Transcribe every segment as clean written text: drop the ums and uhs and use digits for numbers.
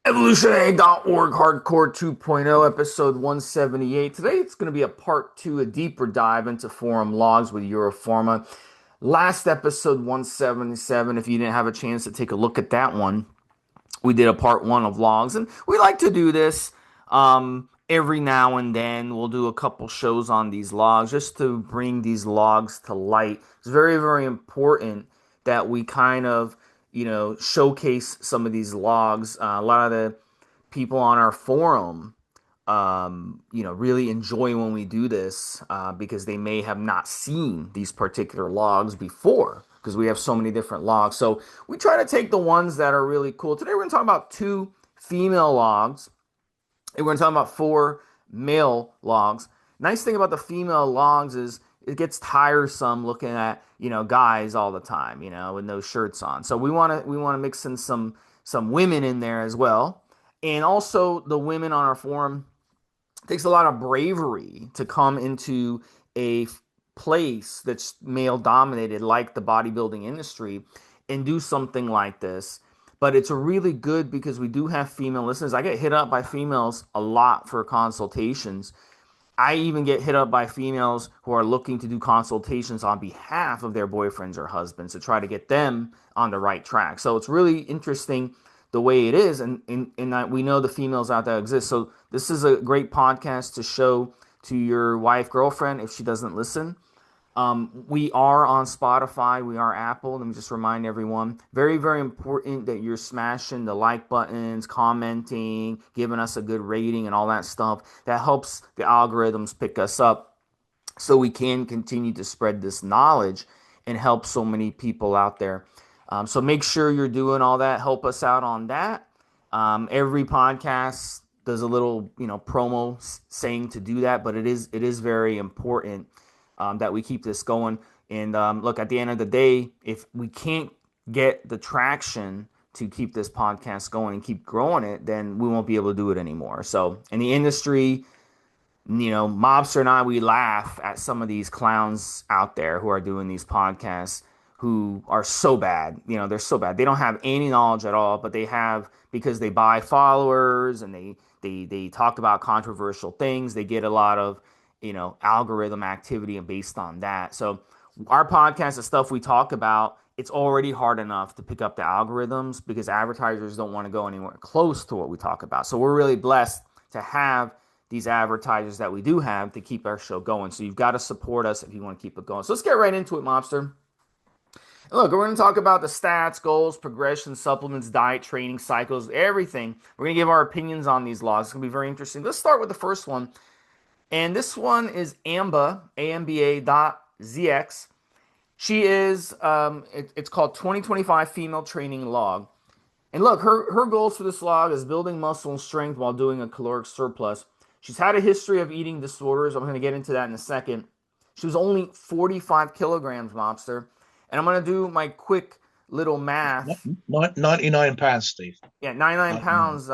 Evolutionary.org Hardcore 2.0, episode 178. Today it's going to be a part two, a deeper dive into forum logs with Euro Pharma. Last episode 177, if you didn't have a chance to take a look at that one, we did a part one of logs, and we like to do this every now and then. We'll do a couple shows on these logs just to bring these logs to light. It's very, very important that we kind of, showcase some of these logs. A lot of the people on our forum, really enjoy when we do this because they may have not seen these particular logs before because we have so many different logs. So we try to take the ones that are really cool. Today we're going to talk about two female logs and we're going to talk about four male logs. Nice thing about the female logs is it gets tiresome looking at, guys all the time, with no shirts on. So we want to mix in some women in there as well. And also the women on our forum, it takes a lot of bravery to come into a place that's male dominated like the bodybuilding industry and do something like this. But it's really good because we do have female listeners. I get hit up by females a lot for consultations. I even get hit up by females who are looking to do consultations on behalf of their boyfriends or husbands to try to get them on the right track. So it's really interesting the way it is, and we know the females out there exist. So this is a great podcast to show to your wife, girlfriend, if she doesn't listen. We are on Spotify. We are Apple. Let me just remind everyone. Very, very important that you're smashing the like buttons, commenting, giving us a good rating and all that stuff. That helps the algorithms pick us up so we can continue to spread this knowledge and help so many people out there. So make sure you're doing all that. Help us out on that. Every podcast does a little, promo saying to do that, but it is very important that we keep this going. And look, at the end of the day, if we can't get the traction to keep this podcast going and keep growing it, then we won't be able to do it anymore. So in the industry, Mobster and I, we laugh at some of these clowns out there who are doing these podcasts who are so bad. They're so bad. They don't have any knowledge at all, but they have because they buy followers and they talk about controversial things. They get a lot of algorithm activity and based on that. So our podcast, the stuff we talk about, it's already hard enough to pick up the algorithms because advertisers don't want to go anywhere close to what we talk about. So we're really blessed to have these advertisers that we do have to keep our show going. So you've got to support us if you want to keep it going. So let's get right into it, Mobster. Look, we're going to talk about the stats, goals, progression, supplements, diet, training, cycles, everything. We're going to give our opinions on these laws. It's going to be very interesting. Let's start with the first one. And this one is amba.zx. She is, it's called 2025 Female Training Log. And look, her goals for this log is building muscle and strength while doing a caloric surplus. She's had a history of eating disorders. I'm going to get into that in a second. She was only 45 kilograms, Mobster. And I'm going to do my quick little math. 99 pounds, Steve. Yeah, 99 99. pounds.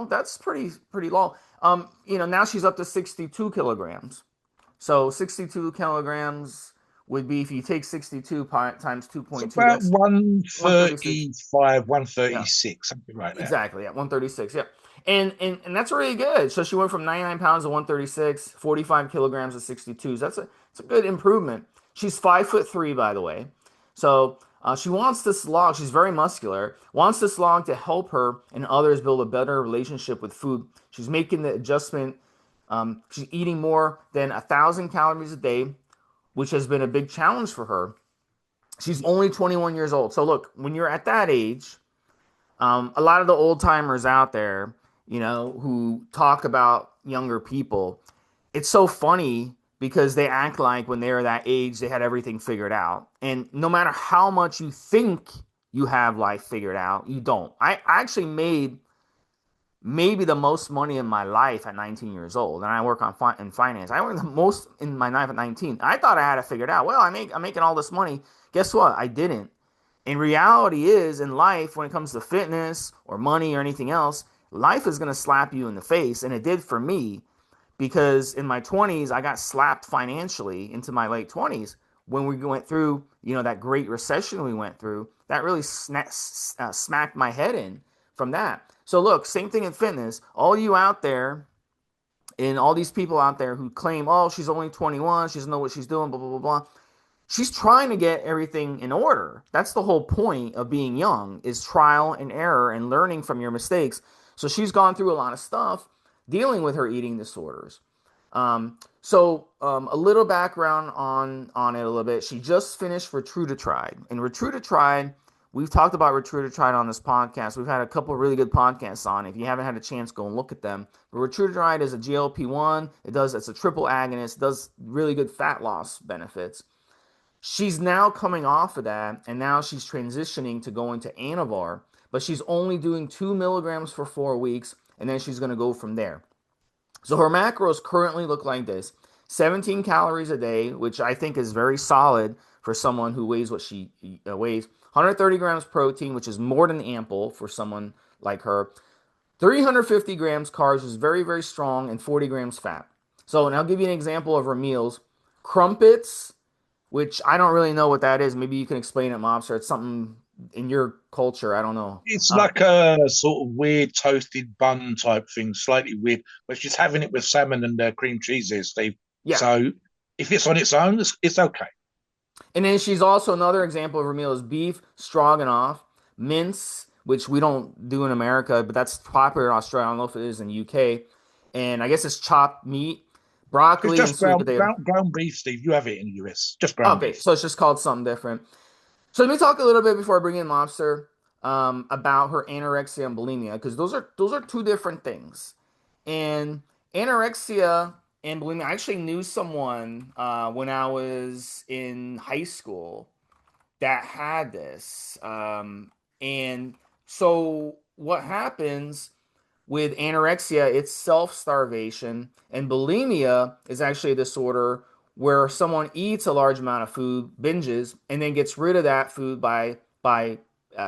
That's pretty low. Now she's up to 62 kilograms. So 62 kilograms would be if you take 62 times It's 2.2, about that's 136. 135, Yeah, 136, something like that. exactly. Yeah, 136. Yeah. And that's really good. So she went from 99 pounds to 136, 45 kilograms to 62. So it's a good improvement. She's 5'3", by the way. So she wants this log. She's very muscular. Wants this log to help her and others build a better relationship with food. She's making the adjustment. She's eating more than 1,000 calories a day, which has been a big challenge for her. She's only 21 years old. So look, when you're at that age, a lot of the old timers out there, who talk about younger people, it's so funny because they act like when they were that age, they had everything figured out. And no matter how much you think you have life figured out, you don't. I actually made maybe the most money in my life at 19 years old, and I work in finance. I worked the most in my life at 19. I thought I had it figured out. Well, I'm making all this money. Guess what? I didn't. And reality is in life, when it comes to fitness or money or anything else, life is going to slap you in the face, and it did for me because in my 20s I got slapped financially into my late 20s when we went through that great recession we went through. That really smacked my head in from that. So look, same thing in fitness. All you out there and all these people out there who claim, oh, she's only 21, she doesn't know what she's doing, blah, blah, blah, blah. She's trying to get everything in order. That's the whole point of being young is trial and error and learning from your mistakes. So she's gone through a lot of stuff dealing with her eating disorders. A little background on it a little bit. She just finished Retruditride, and Retruditride, we've talked about Retruditride on this podcast. We've had a couple of really good podcasts on it. If you haven't had a chance, go and look at them. But Retruditride is a GLP-1. It's a triple agonist. It does really good fat loss benefits. She's now coming off of that, and now she's transitioning to going to Anavar, but she's only doing 2 milligrams for 4 weeks, and then she's going to go from there. So her macros currently look like this: 17 calories a day, which I think is very solid for someone who weighs what she weighs. 130 grams protein, which is more than ample for someone like her. 350 grams carbs, which is very, very strong, and 40 grams fat. So, and I'll give you an example of her meals. Crumpets, which I don't really know what that is. Maybe you can explain it, Mobster. It's something in your culture. I don't know. It's like a sort of weird toasted bun type thing, slightly weird, but she's having it with salmon and cream cheese here, Steve. Yeah. So if it's on its own, it's okay. And then she's also another example of her meal is beef stroganoff, mince, which we don't do in America, but that's popular in Australia. I don't know if it is in the UK. And I guess it's chopped meat, It's broccoli, and just sweet potato. ground beef, Steve. You have it in the US, just ground Okay, beef. so it's just called something different. So let me talk a little bit before I bring in Lobster about her anorexia and bulimia because those are two different things. And anorexia and bulimia, I actually knew someone when I was in high school that had this. And so what happens with anorexia, it's self starvation, and bulimia is actually a disorder where someone eats a large amount of food, binges, and then gets rid of that food by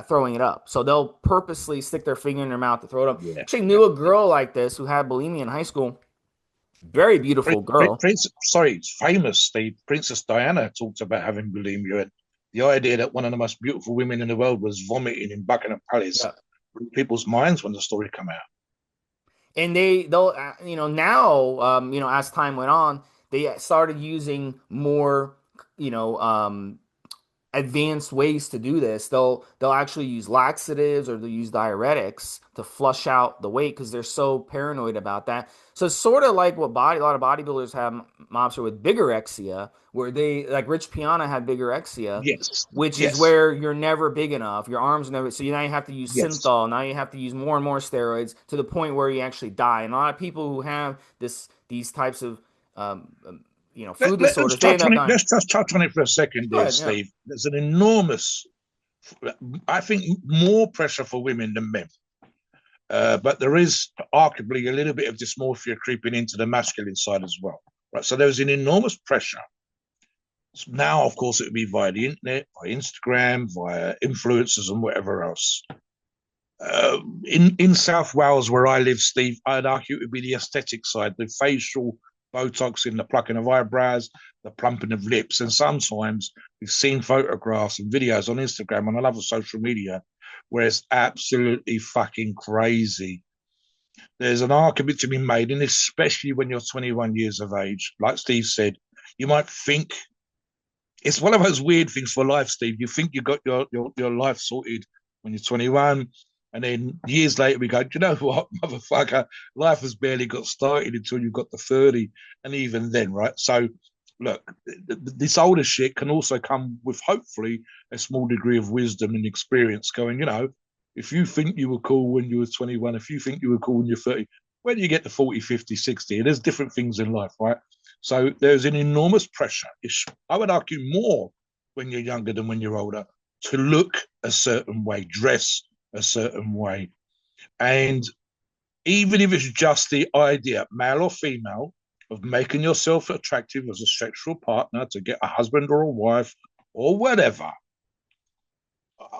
throwing it up. So they'll purposely stick their finger in their mouth to throw it up. Yeah, Actually, yeah. knew a girl like this who had bulimia in high school. Very beautiful girl. Sorry, it's famous, Steve. Princess Diana talked about having bulimia, and the idea that one of the most beautiful women in the world was vomiting in Buckingham Palace Yeah. blew people's minds when the story came out. And they'll now as time went on, they started using more you know advanced ways to do this. They'll actually use laxatives or they'll use diuretics to flush out the weight because they're so paranoid about that. So it's sort of like what a lot of bodybuilders have, Mobster, with bigorexia, where they like Rich Piana had bigorexia, Yes, which is yes, where you're never big enough, your arms never. So now you have to use yes. synthol. Now you have to use more and more steroids to the point where you actually die. And a lot of people who have these types of food Let's disorders, they end touch on up it. dying. Let's just touch on it for a second, Go there, ahead. Yeah. Steve. There's an enormous, I think, more pressure for women than men. But there is arguably a little bit of dysmorphia creeping into the masculine side as well. Right. So there's an enormous pressure. Now, of course, it would be via the internet, via Instagram, via influencers and whatever else. In South Wales, where I live, Steve, I'd argue it would be the aesthetic side, the facial Botox in the plucking of eyebrows, the plumping of lips, and sometimes we've seen photographs and videos on Instagram and other social media where it's absolutely fucking crazy. There's an argument to be made, and especially when you're 21 years of age, like Steve said, you might think it's one of those weird things for life, Steve. You think you got your life sorted when you're 21, and then years later we go, do you know what, motherfucker, life has barely got started until you got to 30, and even then, right? So, look, this older shit can also come with hopefully a small degree of wisdom and experience. Going, if you think you were cool when you were 21, if you think you were cool when you're 30, when you get to 40, 50, 60, there's different things in life, right? So there's an enormous pressure. I would argue more when you're younger than when you're older to look a certain way, dress a certain way. And even if it's just the idea, male or female, of making yourself attractive as a sexual partner to get a husband or a wife or whatever.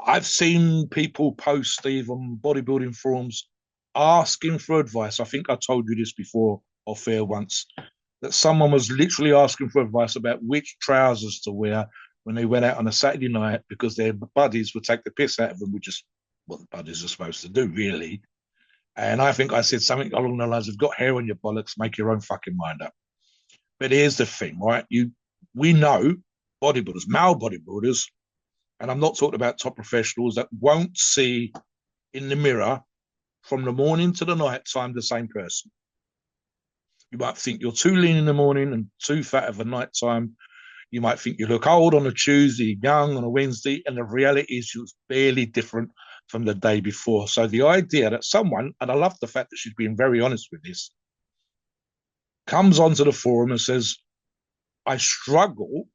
I've seen people post, Steve, on bodybuilding forums asking for advice. I think I told you this before off air once, that someone was literally asking for advice about which trousers to wear when they went out on a Saturday night because their buddies would take the piss out of them with just what the buddies are supposed to do, really. And I think I said something along the lines of, got hair on your bollocks, make your own fucking mind up. But here's the thing, right? We know bodybuilders, male bodybuilders, and I'm not talking about top professionals that won't see in the mirror from the morning to the night time the same person. You might think you're too lean in the morning and too fat of a night time. You might think you look old on a Tuesday, young on a Wednesday, and the reality is you're barely different from the day before. So the idea that someone, and I love the fact that she's being very honest with this, comes onto the forum and says, I struggle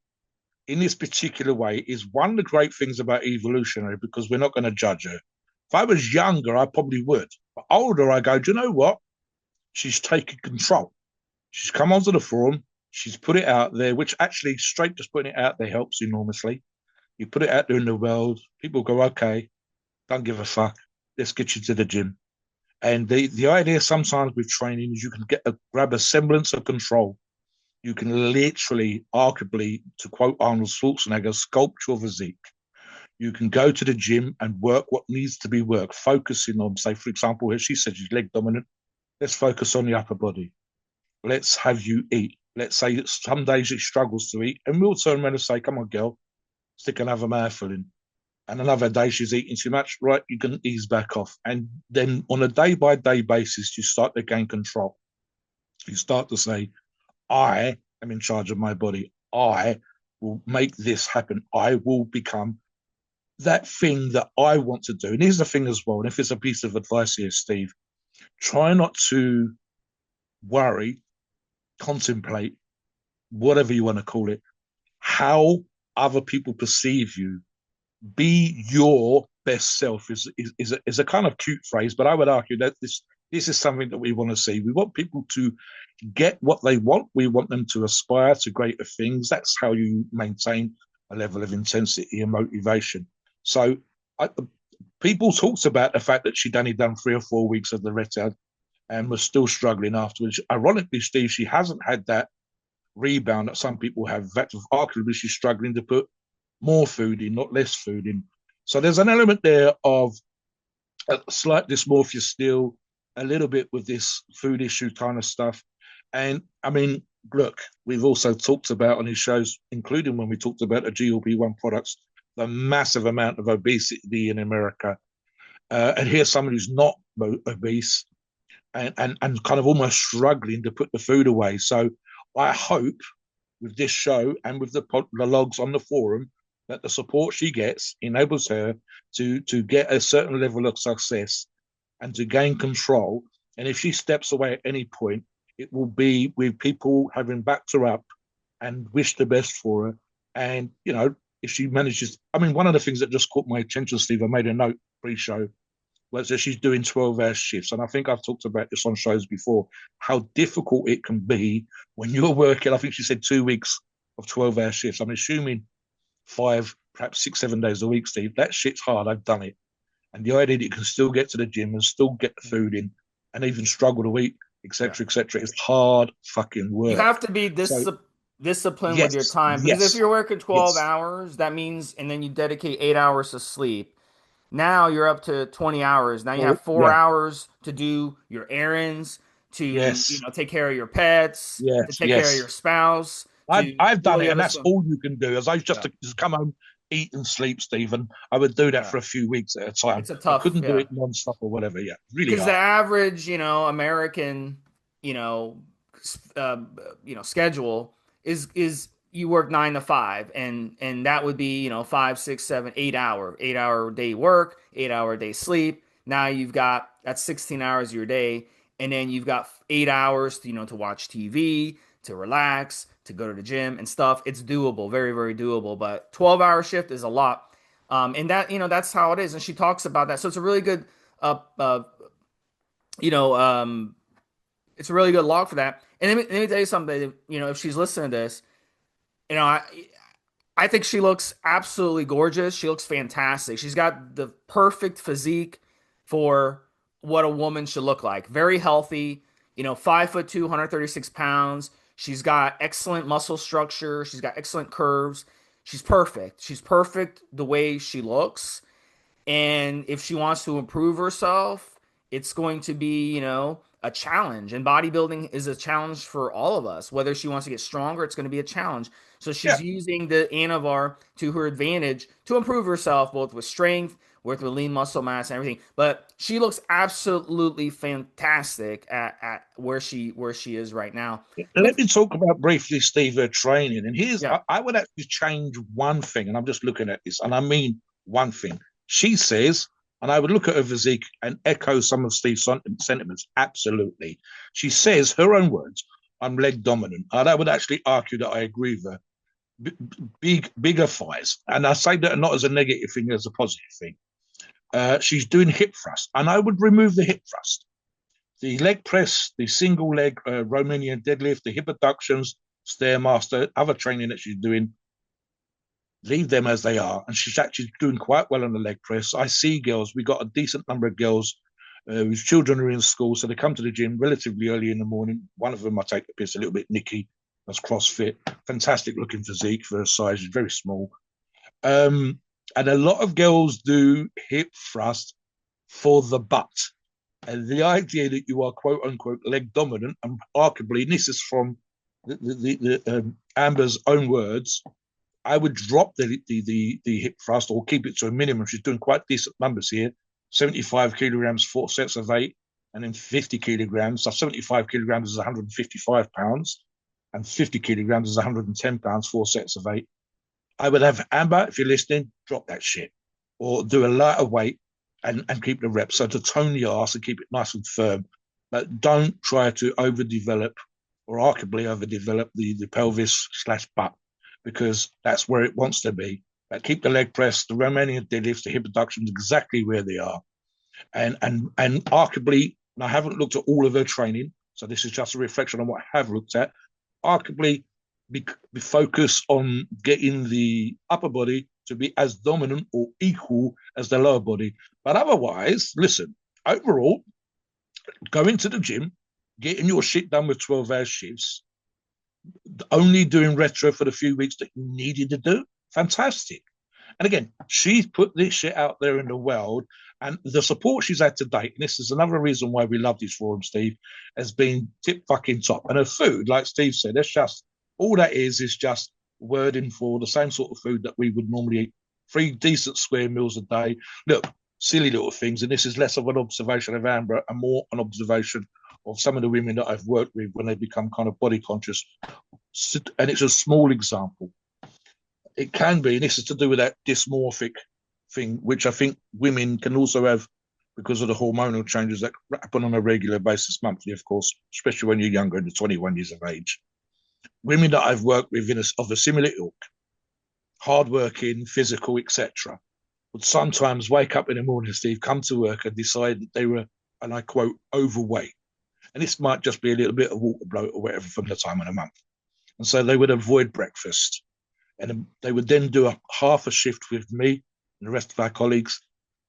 in this particular way is one of the great things about Evolutionary because we're not going to judge her. If I was younger, I probably would. But older, I go, do you know what? She's taken control. She's come onto the forum. She's put it out there, which actually, straight just putting it out there helps enormously. You put it out there in the world, people go, okay, don't give a fuck. Let's get you to the gym. And the idea sometimes with training is you can grab a semblance of control. You can literally, arguably, to quote Arnold Schwarzenegger, sculpt your physique. You can go to the gym and work what needs to be worked, focusing on, say, for example, as she said, she's leg dominant. Let's focus on the upper body. Let's have you eat. Let's say that some days it struggles to eat, and we'll turn around and say, come on, girl, stick another mouthful in. And another day she's eating too much, right? You can ease back off. And then on a day by day basis, you start to gain control. You start to say, I am in charge of my body. I will make this happen. I will become that thing that I want to do. And here's the thing as well. And if it's a piece of advice here, Steve, try not to worry, contemplate, whatever you want to call it, how other people perceive you. Be your best self is a kind of cute phrase, but I would argue that this is something that we want to see. We want people to get what they want. We want them to aspire to greater things. That's how you maintain a level of intensity and motivation. So I, people talked about the fact that she'd only done 3 or 4 weeks of the Retard and was still struggling afterwards. Ironically, Steve, she hasn't had that rebound that some people have. In fact, arguably, she's struggling to put more food in, not less food in. So there's an element there of a slight dysmorphia still, a little bit with this food issue kind of stuff. And I mean, look, we've also talked about on his shows, including when we talked about the GLP-1 products, the massive amount of obesity in America. And here's someone who's not obese and kind of almost struggling to put the food away. So I hope with this show and with the logs on the forum that the support she gets enables her to get a certain level of success and to gain control. And if she steps away at any point, it will be with people having backed her up and wished the best for her. And, you know, if she manages, I mean, one of the things that just caught my attention, Steve, I made a note pre-show, was that she's doing 12-hour shifts. And I think I've talked about this on shows before, how difficult it can be when you're working, I think she said 2 weeks of 12-hour shifts. I'm assuming 5, perhaps 6, 7 days a week, Steve. That shit's hard. I've done it. And the idea that you can still get to the gym and still get the food in and even struggle to eat, Yeah. et cetera, is hard fucking You work. have to be So, disciplined with your yes, time because if yes, you're working 12 yes. hours, that means, and then you dedicate 8 hours to sleep. Now you're up to 20 hours. Now you have Oh, 4 hours to do your errands, to, yes, take care of your pets, to yes, take care of yes. your spouse, to I've do all done the it, and other that's stuff. all you can do. As I just Yeah. to just come home, eat and sleep, Stephen. I would do that Yeah. for a few weeks at a time. It's a I tough, couldn't do yeah. it non-stop or whatever. Yeah, really Because the hard. average, American, you know, uh, schedule is you work 9 to 5, and that would be 5, 6, 7, 8 hour day work, 8 hour day sleep. Now you've got that's 16 hours of your day, and then you've got 8 hours to to watch TV, to relax, to go to the gym and stuff. It's doable, very very doable. But 12-hour shift is a lot, and that's how it is. And she talks about that, so it's a really good uh, uh, you know, it's a really good log for that. And let me tell you something. If she's listening to this, you know, I think she looks absolutely gorgeous. She looks fantastic. She's got the perfect physique for what a woman should look like. Very healthy. 5'2", 136 pounds. She's got excellent muscle structure. She's got excellent curves. She's perfect. She's perfect the way she looks. And if she wants to improve herself, it's going to be, a challenge. And bodybuilding is a challenge for all of us. Whether she wants to get stronger, it's going to be a challenge. So Yeah. she's using the Anavar to her advantage to improve herself, both with strength, with lean muscle mass, and everything. But she looks absolutely fantastic at where she is right now. Let With me talk about briefly, Steve, her training. And Yeah. I would actually change one thing, and I'm just looking at this, and I mean one thing. She says, and I would look at her physique and echo some of Steve's sentiments. Absolutely. She says, her own words, I'm leg dominant. And I would actually argue that I agree with her. Bigger thighs. And I say that not as a negative thing, as a positive thing. She's doing hip thrust, and I would remove the hip thrust. The leg press, the single leg Romanian deadlift, the hip abductions, stairmaster, other training that she's doing, leave them as they are. And she's actually doing quite well on the leg press. I see girls, we got a decent number of girls whose children are in school, so they come to the gym relatively early in the morning. One of them I take the piss a little bit, Nikki, that's CrossFit, fantastic looking physique for her size, she's very small. Um, and a lot of girls do hip thrust for the butt. And the idea that you are quote unquote leg dominant, and arguably, and this is from Amber's own words, I would drop the hip thrust or keep it to a minimum. She's doing quite decent numbers here: 75 kilograms, 4 sets of 8, and then 50 kilograms. So 75 kilograms is 155 pounds, and 50 kilograms is 110 pounds, 4 sets of 8. I would have Amber, if you're listening, drop that shit or do a lighter weight and keep the reps. So to tone the arse and keep it nice and firm, but don't try to overdevelop or arguably overdevelop the pelvis slash butt because that's where it wants to be. But keep the leg press, the Romanian deadlifts, the hip abductions exactly where they are. And arguably, and I haven't looked at all of her training, so this is just a reflection on what I have looked at. Arguably, be focused on getting the upper body to be as dominant or equal as the lower body. But otherwise, listen, overall, going to the gym, getting your shit done with 12-hour shifts, only doing retro for the few weeks that you needed to do, fantastic. And again, she's put this shit out there in the world, and the support she's had to date, and this is another reason why we love this forum, Steve, has been tip fucking top. And her food, like Steve said, that's just all that is just wording for the same sort of food that we would normally eat. 3 decent square meals a day. Look, silly little things, and this is less of an observation of Amber and more an observation of some of the women that I've worked with when they become kind of body conscious. And it's a small example. It can be, and this is to do with that dysmorphic thing, which I think women can also have because of the hormonal changes that happen on a regular basis, monthly, of course, especially when you're younger, than 21 years of age. Women that I've worked with of a similar ilk, hardworking, physical, etc., would sometimes wake up in the morning, Steve, come to work and decide that they were, and I quote, overweight. And this might just be a little bit of water bloat or whatever from the time of the month. And so they would avoid breakfast. And they would then do a half a shift with me and the rest of our colleagues.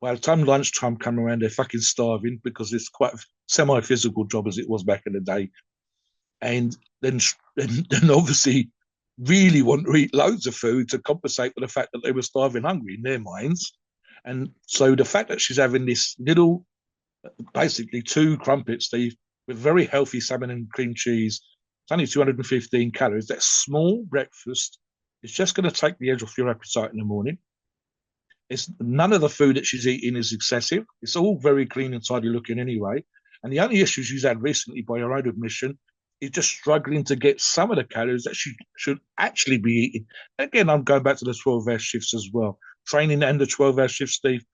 By the time lunchtime come around, they're fucking starving because it's quite a semi-physical job as it was back in the day. And then obviously really want to eat loads of food to compensate for the fact that they were starving hungry in their minds. And so the fact that she's having this little, basically 2 crumpets, Steve, with very healthy salmon and cream cheese, it's only 215 calories. That small breakfast is just going to take the edge off your appetite in the morning. It's none of the food that she's eating is excessive. It's all very clean and tidy looking anyway. And the only issue she's had recently, by her own admission, is just struggling to get some of the calories that she should actually be eating. Again, I'm going back to the 12-hour shifts as well. Training and the 12-hour shifts, Steve,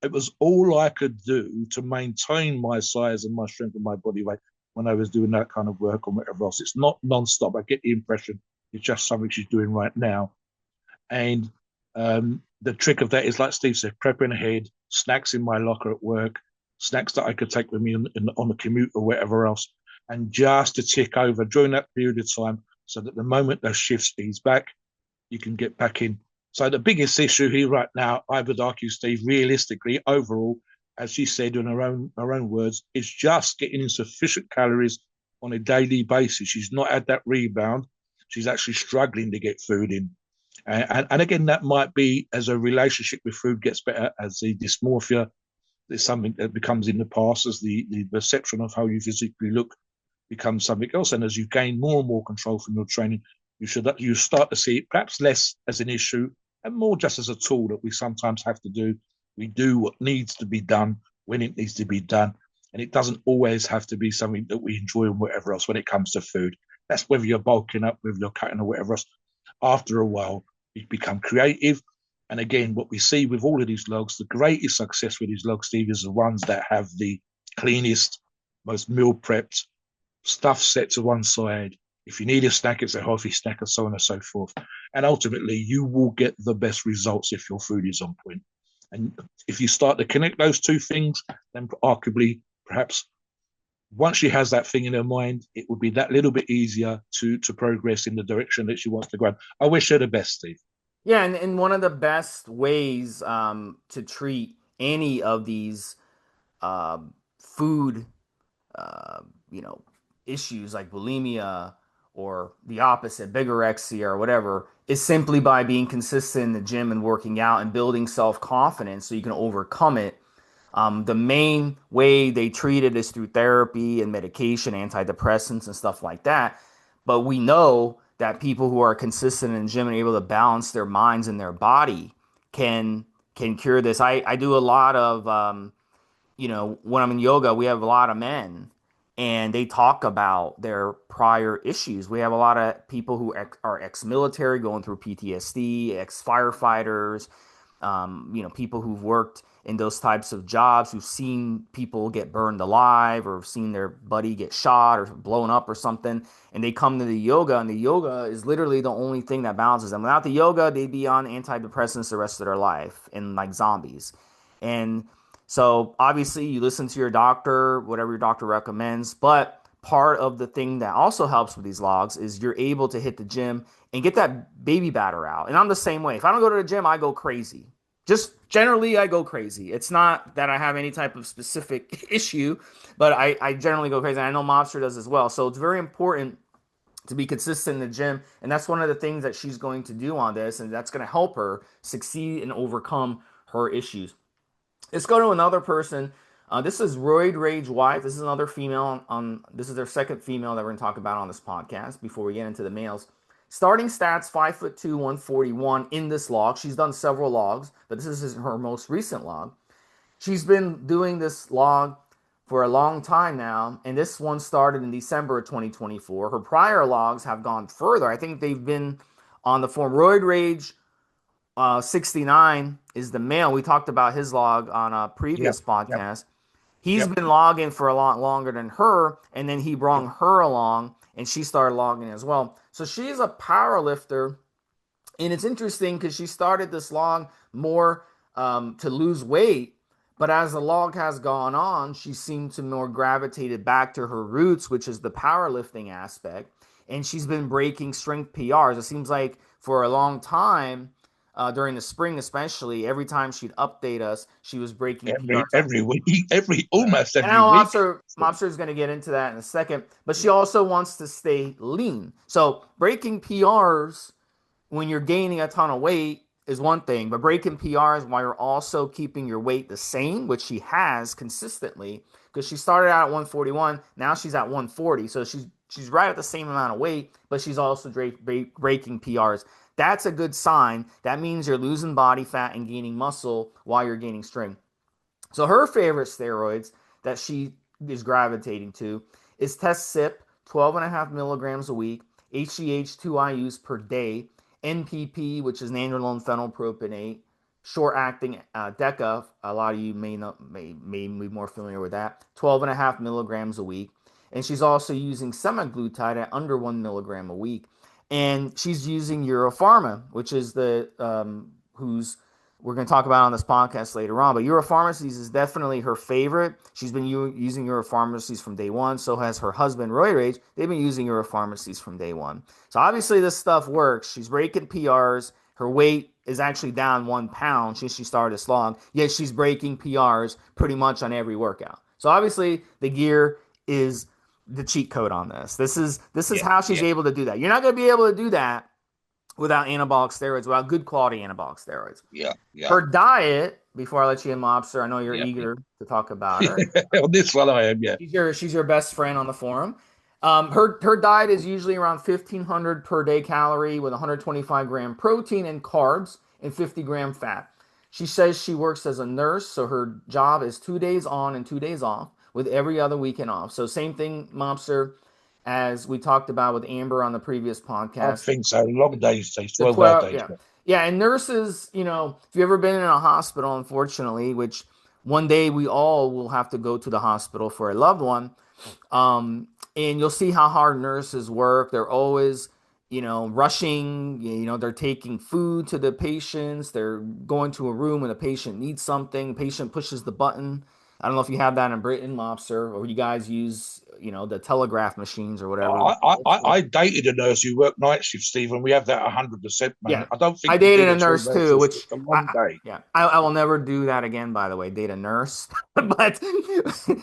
it was all I could do to maintain my size and my strength and my body weight when I was doing that kind of work or whatever else. It's not non-stop. I get the impression it's just something she's doing right now. And the trick of that is, like Steve said, prepping ahead, snacks in my locker at work, snacks that I could take with me on the commute or whatever else, and just to tick over during that period of time so that the moment those shifts ease back, you can get back in. So the biggest issue here right now, I would argue, Steve, realistically, overall, as she said in her own words, is just getting in sufficient calories on a daily basis. She's not had that rebound. She's actually struggling to get food in. And again, that might be as a relationship with food gets better, as the dysmorphia is something that becomes in the past, as the perception of how you physically look becomes something else. And as you gain more and more control from your training, you start to see it perhaps less as an issue and more just as a tool that we sometimes have to do. We do what needs to be done when it needs to be done. And it doesn't always have to be something that we enjoy and whatever else when it comes to food. That's whether you're bulking up, whether you're cutting or whatever else. After a while, you become creative. And again, what we see with all of these logs, the greatest success with these logs, Steve, is the ones that have the cleanest, most meal prepped, stuff set to one side. If you need a snack, it's a healthy snack, and so on and so forth. And ultimately, you will get the best results if your food is on point. And if you start to connect those two things, then arguably, perhaps once she has that thing in her mind, it would be that little bit easier to progress in the direction that she wants to go. I wish her the best, Steve. Yeah, and one of the best ways to treat any of these food uh, you know, issues like bulimia or the opposite, bigorexia or whatever, is simply by being consistent in the gym and working out and building self-confidence so you can overcome it. The main way they treat it is through therapy and medication, antidepressants and stuff like that. But we know that people who are consistent in the gym and able to balance their minds and their body can can cure this. I do a lot of when I'm in yoga, we have a lot of men and they talk about their prior issues. We have a lot of people who are ex-military going through PTSD, ex-firefighters, people who've worked in those types of jobs, who've seen people get burned alive or seen their buddy get shot or blown up or something. And they come to the yoga, and the yoga is literally the only thing that balances them. Without the yoga, they'd be on antidepressants the rest of their life and like zombies. And so obviously you listen to your doctor, whatever your doctor recommends, but part of the thing that also helps with these logs is you're able to hit the gym and get that baby batter out. And I'm the same way. If I don't go to the gym, I go crazy. Just generally, I go crazy. It's not that I have any type of specific issue, but I generally go crazy. And I know Mobster does as well. So it's very important to be consistent in the gym. And that's one of the things that she's going to do on this. And that's going to help her succeed and overcome her issues. Let's go to another person. This is Roid Rage White. This is another female this is their second female that we're gonna talk about on this podcast before we get into the males. Starting stats 5'2", 141 in this log. She's done several logs, but this is her most recent log. She's been doing this log for a long time now, and this one started in December of 2024. Her prior logs have gone further. I think they've been on the form Roid Rage 69 is the male. We talked about his log on a Yep, previous yep, podcast. He's yep, been logging for a lot longer than her, and then he brought yep. her along, and she started logging as well. So she's a power lifter, and it's interesting because she started this log more to lose weight, but as the log has gone on, she seemed to more gravitated back to her roots, which is the powerlifting aspect, and she's been breaking strength PRs. It seems like for a long time, during the spring especially, every time she'd update us, she was breaking PRs. Every week, almost And I every know week. Mobster is going to get into that in a second, but she also wants to stay lean. So breaking PRs when you're gaining a ton of weight is one thing, but breaking PRs while you're also keeping your weight the same, which she has consistently, because she started out at 141, now she's at 140, so she's right at the same amount of weight, but she's also breaking PRs. That's a good sign. That means you're losing body fat and gaining muscle while you're gaining strength. So her favorite steroids that she is gravitating to is Test Sip, 12.5 milligrams a week, HGH 2 IUs per day, NPP, which is nandrolone phenylpropionate, short acting DECA. A lot of you may be more familiar with that. 12.5 milligrams a week. And she's also using semaglutide at under 1 milligram a week. And she's using Euro Pharma, which is the who's we're going to talk about on this podcast later on. But Europharmacies is definitely her favorite. She's been using Europharmacies from day one. So has her husband, Roy Rage. They've been using Europharmacies from day one. So obviously this stuff works. She's breaking PRs. Her weight is actually down 1 pound since she started this log. Yet she's breaking PRs pretty much on every workout. So obviously the gear is the cheat code on this. This is Yeah, how she's yeah, able to do that. You're not going to be able to do that without anabolic steroids, without good quality anabolic steroids. Yeah, yeah, Her diet, before I let you in, Mobster, I know you're yeah. eager to talk about her. On this one, I am. Yeah. She's your best friend on the forum. Her diet is usually around 1,500 per day calorie with 125-gram protein and carbs and 50-gram fat. She says she works as a nurse, so her job is 2 days on and 2 days off, with every other weekend off. So same thing, Mobster, as we talked about with Amber on the previous I podcast. think so. Long days, say The 12-hour 12, days. yeah. Yeah, and nurses, if you've ever been in a hospital, unfortunately, which one day we all will have to go to the hospital for a loved one, and you'll see how hard nurses work. They're always, rushing, they're taking food to the patients. They're going to a room when a patient needs something. The patient pushes the button. I don't know if you have that in Britain, Mobster, or you guys use, the telegraph machines or whatever. I dated a nurse who worked night shift, Steve, and we have that 100%, man. Yeah. I don't think I we do dated a the nurse 12-hour too, shifts. which It's a long day. yeah, I will never do that again, by the way, date a nurse. But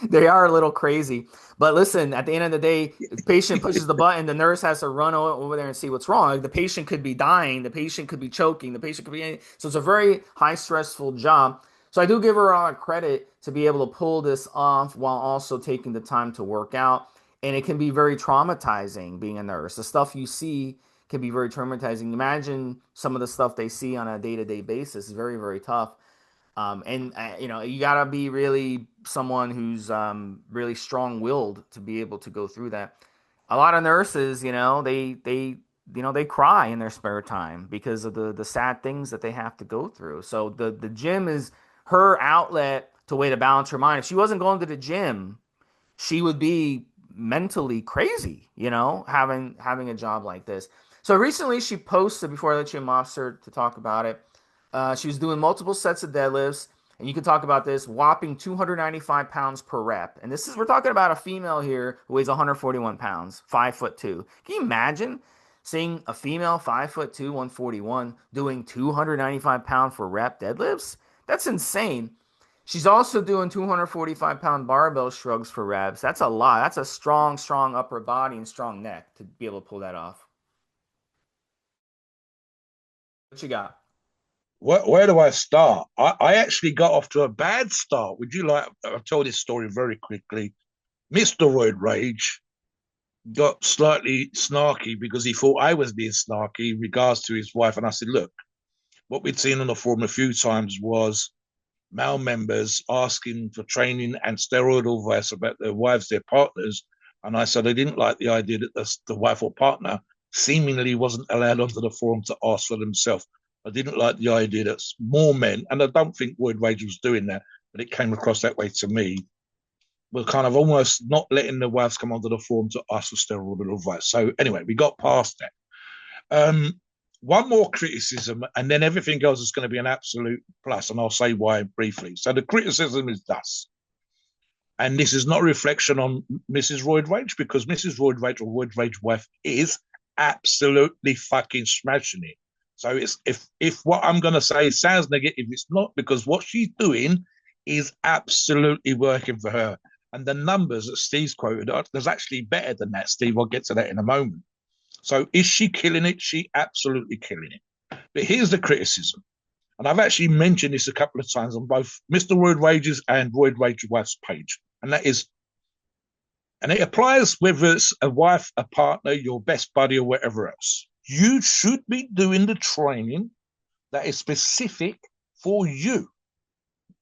they are a little crazy. But listen, at the end of the day, the patient pushes the button, the nurse has to run over there and see what's wrong. Like, the patient could be dying, the patient could be choking, the patient could be, so it's a very high stressful job. So I do give her a lot of credit to be able to pull this off while also taking the time to work out. And it can be very traumatizing being a nurse. The stuff you see can be very traumatizing. Imagine some of the stuff they see on a day-to-day basis is very, very tough. And you gotta be really someone who's really strong-willed to be able to go through that. A lot of nurses, they cry in their spare time because of the sad things that they have to go through. So the gym is her outlet to way to balance her mind. If she wasn't going to the gym, she would be mentally crazy, having a job like this. So recently she posted, before I let you in, Mobster, to talk about it. She was doing multiple sets of deadlifts, and you can talk about this, whopping 295 pounds per rep. And we're talking about a female here who weighs 141 pounds, 5'2". Can you imagine seeing a female 5'2", 141 doing 295 pound for rep deadlifts? That's insane. She's also doing 245-pound barbell shrugs for reps. That's a lot. That's a strong, strong upper body and strong neck to be able to pull that off. What you got? Where do I start? I actually got off to a bad start. Would you like? I'll tell this story very quickly. Mr. Royd Rage got slightly snarky because he thought I was being snarky in regards to his wife. And I said, look, what we'd seen on the forum a few times was male members asking for training and steroid advice about their wives, their partners. And I said I didn't like the idea that the wife or partner seemingly wasn't allowed onto the forum to ask for themselves. I didn't like the idea that more men, and I don't think Wood Rage was doing that, but it came across that way to me, were kind of almost not letting the wives come onto the forum to ask for steroid advice. So anyway, we got past that. Um, One more criticism, and then everything else is going to be an absolute plus, and I'll say why briefly. So the criticism is thus, and this is not a reflection on Mrs. Royd Rage, because Mrs. Royd Rage or Royd Rage wife is absolutely fucking smashing it. So it's if what I'm going to say sounds negative, it's not, because what she's doing is absolutely working for her. And the numbers that Steve's quoted, there's actually better than that, Steve. I'll get to that in a moment. So is she killing it? She absolutely killing it. But here's the criticism. And I've actually mentioned this a couple of times on both Mr. Royd Rage's and Royd Rage Wife's page. And that is, and it applies whether it's a wife, a partner, your best buddy, or whatever else. You should be doing the training that is specific for you.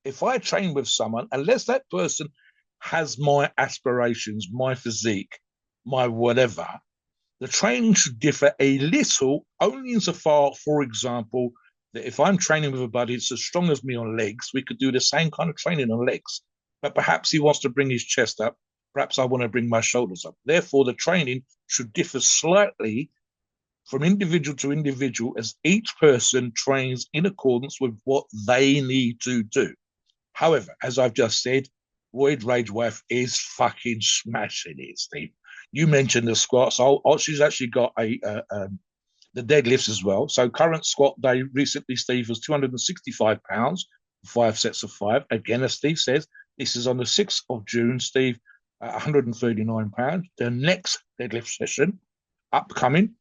If I train with someone, unless that person has my aspirations, my physique, my whatever, the training should differ a little, only insofar, for example, that if I'm training with a buddy that's as strong as me on legs, we could do the same kind of training on legs. But perhaps he wants to bring his chest up. Perhaps I want to bring my shoulders up. Therefore, the training should differ slightly from individual to individual as each person trains in accordance with what they need to do. However, as I've just said, Void Rage Wife is fucking smashing it, Steve. You mentioned the squats. She's actually got the deadlifts as well. So current squat day recently, Steve, was 265 pounds, 5 sets of 5. Again, as Steve says, this is on the 6th of June, Steve, at 139 pounds. The next deadlift session, upcoming,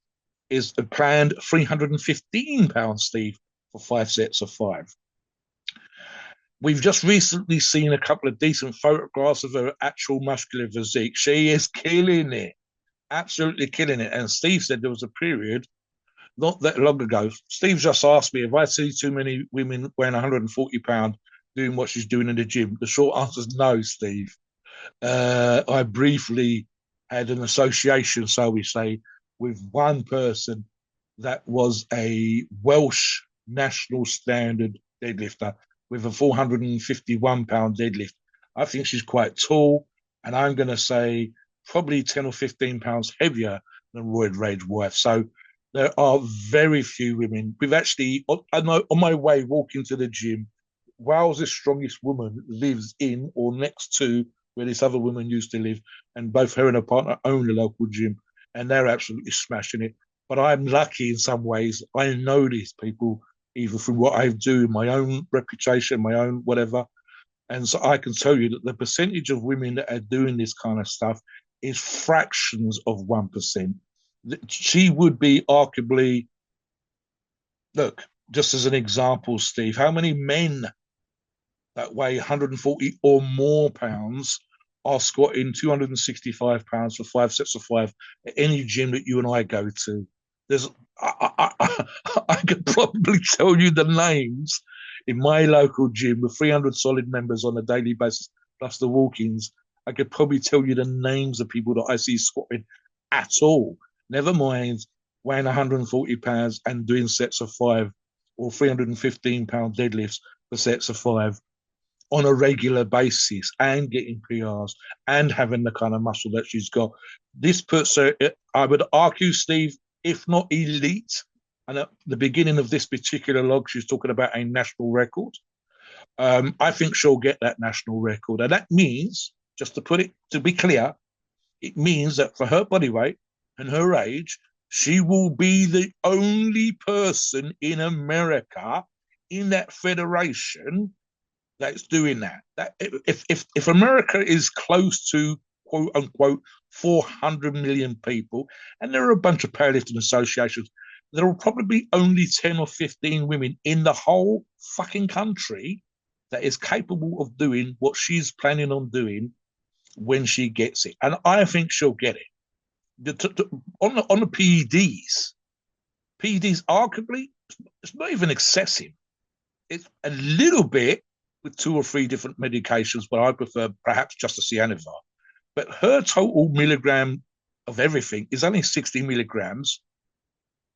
is a planned £315, Steve, for 5 sets of 5. We've just recently seen a couple of decent photographs of her actual muscular physique. She is killing it, absolutely killing it. And Steve said there was a period not that long ago. Steve just asked me if I see too many women weighing 140 pounds doing what she's doing in the gym. The short answer is no, Steve. I briefly had an association, so we say, with one person that was a Welsh national standard deadlifter with a 451-pound deadlift. I think she's quite tall, and I'm going to say probably 10 or 15 pounds heavier than Royd Rage's wife. So there are very few women. We've actually, on my way walking to the gym, Wales' strongest woman lives in or next to where this other woman used to live, and both her and her partner own the local gym, and they're absolutely smashing it. But I'm lucky in some ways. I know these people either from what I do, my own reputation, my own whatever. And so I can tell you that the percentage of women that are doing this kind of stuff is fractions of 1%. She would be arguably, look, just as an example, Steve, how many men that weigh 140 or more pounds are squatting 265 pounds for 5 sets of 5 at any gym that you and I go to? There's, I could probably tell you the names in my local gym with 300 solid members on a daily basis, plus the walk-ins. I could probably tell you the names of people that I see squatting at all. Never mind weighing 140 pounds and doing sets of 5 or 315-pound deadlifts for sets of 5 on a regular basis and getting PRs and having the kind of muscle that she's got. This puts her, I would argue, Steve, if not elite. And at the beginning of this particular log, she's talking about a national record. I think she'll get that national record. And that means, just to be clear, it means that for her body weight and her age, she will be the only person in America in that federation that's doing that. If America is close to quote unquote 400 million people, and there are a bunch of powerlifting associations, there will probably be only 10 or 15 women in the whole fucking country that is capable of doing what she's planning on doing when she gets it. And I think she'll get it. On the PEDs arguably, it's not even excessive. It's a little bit with 2 or 3 different medications, but I prefer perhaps just a Cianavar. But her total milligram of everything is only 60 milligrams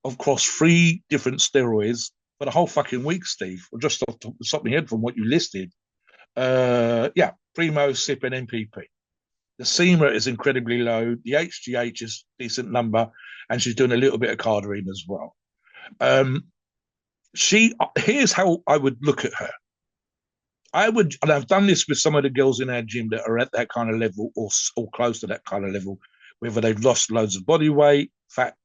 across 3 different steroids for the whole fucking week, Steve. Or just off the top of my head from what you listed. Primo, SIP, and MPP. The SEMA is incredibly low. The HGH is a decent number, and she's doing a little bit of cardamom as well. Here's how I would look at her. And I've done this with some of the girls in our gym that are at that kind of level or close to that kind of level, whether they've lost loads of body weight, fat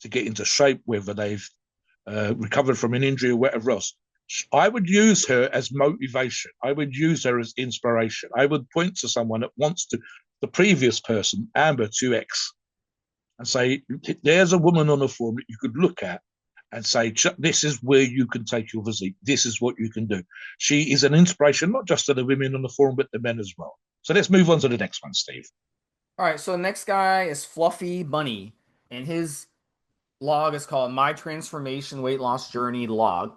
to get into shape, whether they've recovered from an injury or whatever else. I would use her as motivation. I would use her as inspiration. I would point to someone that wants to, the previous person, Amber 2X, and say, there's a woman on the forum that you could look at and say, this is where you can take your physique. This is what you can do. She is an inspiration, not just to the women on the forum, but the men as well. So let's move on to the next one, Steve. All right, so the next guy is Fluffy Bunny, and his log is called My Transformation Weight Loss Journey Log.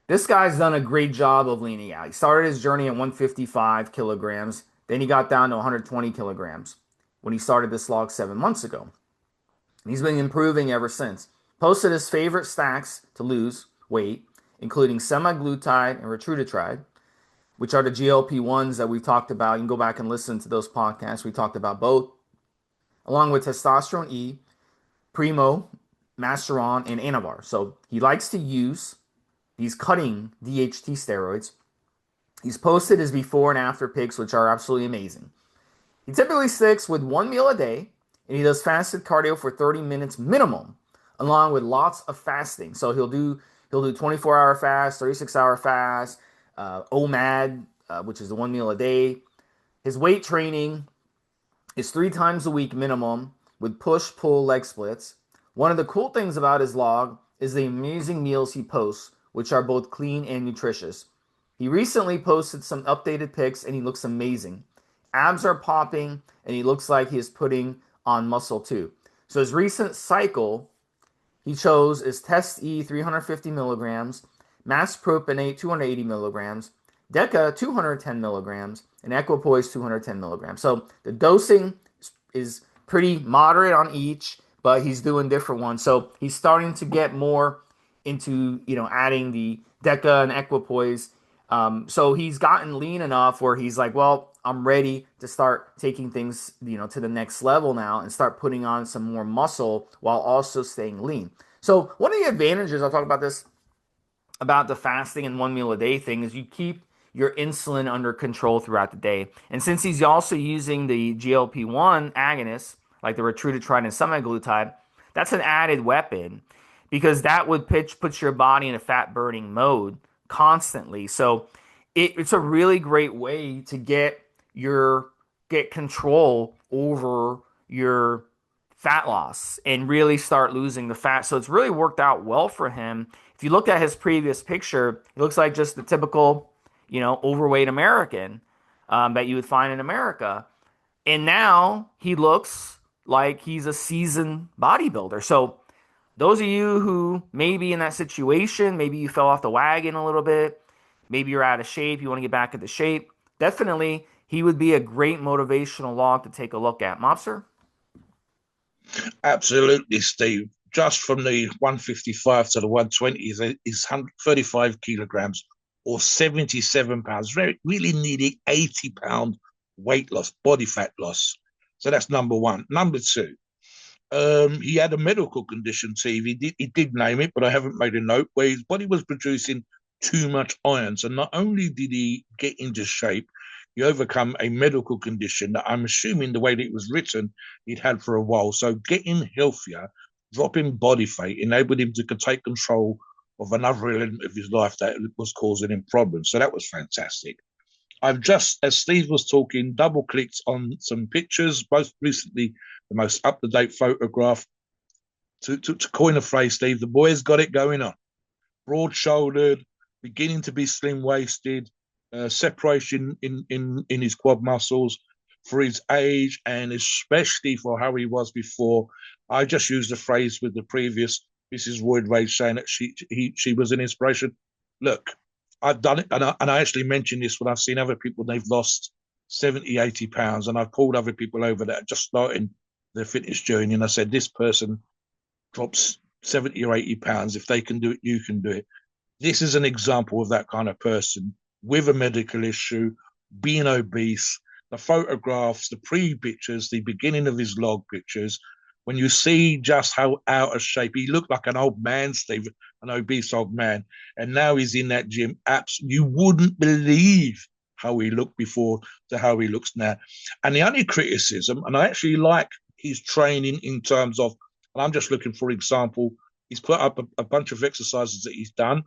This guy's done a great job of leaning out. He started his journey at 155 kilograms, then he got down to 120 kilograms when he started this log 7 months ago. And he's been improving ever since. Posted his favorite snacks to lose weight, including semaglutide and retatrutide, which are the GLP-1s that we've talked about. You can go back and listen to those podcasts. We talked about both, along with testosterone E, Primo, Masteron, and Anavar. So he likes to use these cutting DHT steroids. He's posted his before and after pics, which are absolutely amazing. He typically sticks with 1 meal a day, and he does fasted cardio for 30 minutes minimum, along with lots of fasting. So he'll do 24-hour fast, 36-hour fast, OMAD, which is the 1 meal a day. His weight training is 3 times a week minimum with push-pull leg splits, One of the cool things about his log is the amazing meals he posts, which are both clean and nutritious. He recently posted some updated pics and he looks amazing. Abs are popping and he looks like he is putting on muscle too. So his recent cycle he chose is Test E 350 milligrams, Mass Propionate 280 milligrams, Deca 210 milligrams, and Equipoise 210 milligrams. So the dosing is pretty moderate on each, but he's doing different ones. So he's starting to get more into adding the Deca and Equipoise. So he's gotten lean enough where he's like, well, I'm ready to start taking things to the next level now and start putting on some more muscle while also staying lean. So one of the advantages I'll talk about this about the fasting and one meal a day thing is you keep your insulin under control throughout the day. And since he's also using the GLP-1 agonists, like the retatrutide and semaglutide, that's an added weapon because that would put your body in a fat burning mode constantly. So it's a really great way to get control over your fat loss and really start losing the fat. So it's really worked out well for him. If you look at his previous picture, it looks like just the typical, overweight American that you would find in America. And now he looks like he's a seasoned bodybuilder. So those of you who may be in that situation, maybe you fell off the wagon a little bit, maybe you're out of shape, you want to get back into shape, definitely he would be a great motivational log to take a look at. Mobster? Absolutely, Steve. Just from the 155 to the 120 is 35 kilograms or 77 pounds. Really needing 80-pound weight loss, body fat loss. So that's number one. Number two, he had a medical condition, Steve. He did name it, but I haven't made a note, where his body was producing too much iron. So not only did he get into shape, he overcome a medical condition that I'm assuming the way that it was written, he'd had for a while. So getting healthier, dropping body weight, enabled him to take control of another element of his life that was causing him problems. So that was fantastic. I've just, as Steve was talking, double clicked on some pictures, most recently the most up to date photograph. To coin a phrase, Steve, the boy's got it going on. Broad shouldered, beginning to be slim waisted, separation in his quad muscles for his age and especially for how he was before. I just used the phrase with the previous Mrs. Wood Rage saying that she was an inspiration. Look, I've done it, and I actually mentioned this when I've seen other people, they've lost 70, 80 pounds, and I've called other people over that are just starting their fitness journey, and I said, this person drops 70 or 80 pounds. If they can do it, you can do it. This is an example of that kind of person with a medical issue, being obese. The photographs, the pre-pictures, the beginning of his log pictures, when you see just how out of shape he looked, like an old man, Steve, an obese old man, and now he's in that gym. You wouldn't believe how he looked before to how he looks now. And the only criticism, and I actually like his training in terms of, and I'm just looking for example, he's put up a bunch of exercises that he's done.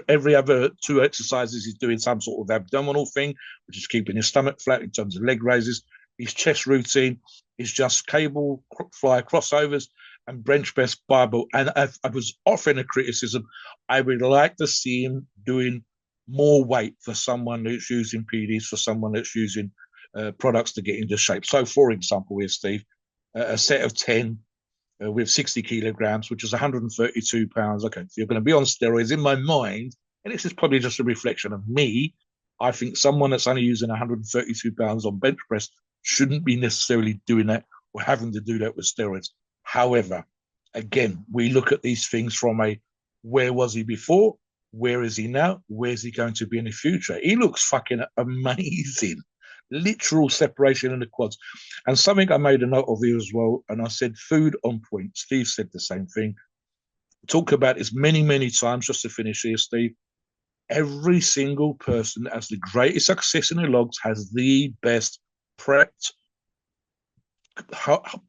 Every other two exercises, he's doing some sort of abdominal thing, which is keeping his stomach flat in terms of leg raises. His chest routine is just cable fly crossovers and bench press barbell. And I was offering a criticism. I would like to see him doing more weight for someone that's using PDs, for someone that's using products to get into shape. So, for example, here, Steve, a set of 10 with 60 kilograms, which is 132 pounds. Okay, so you're going to be on steroids. In my mind, and this is probably just a reflection of me, I think someone that's only using 132 pounds on bench press shouldn't be necessarily doing that or having to do that with steroids. However, again, we look at these things from a where was he before? Where is he now? Where's he going to be in the future? He looks fucking amazing. Literal separation in the quads. And something I made a note of here as well, and I said food on point. Steve said the same thing. Talk about this many, many times, just to finish here, Steve. Every single person that has the greatest success in the logs has the best prepped,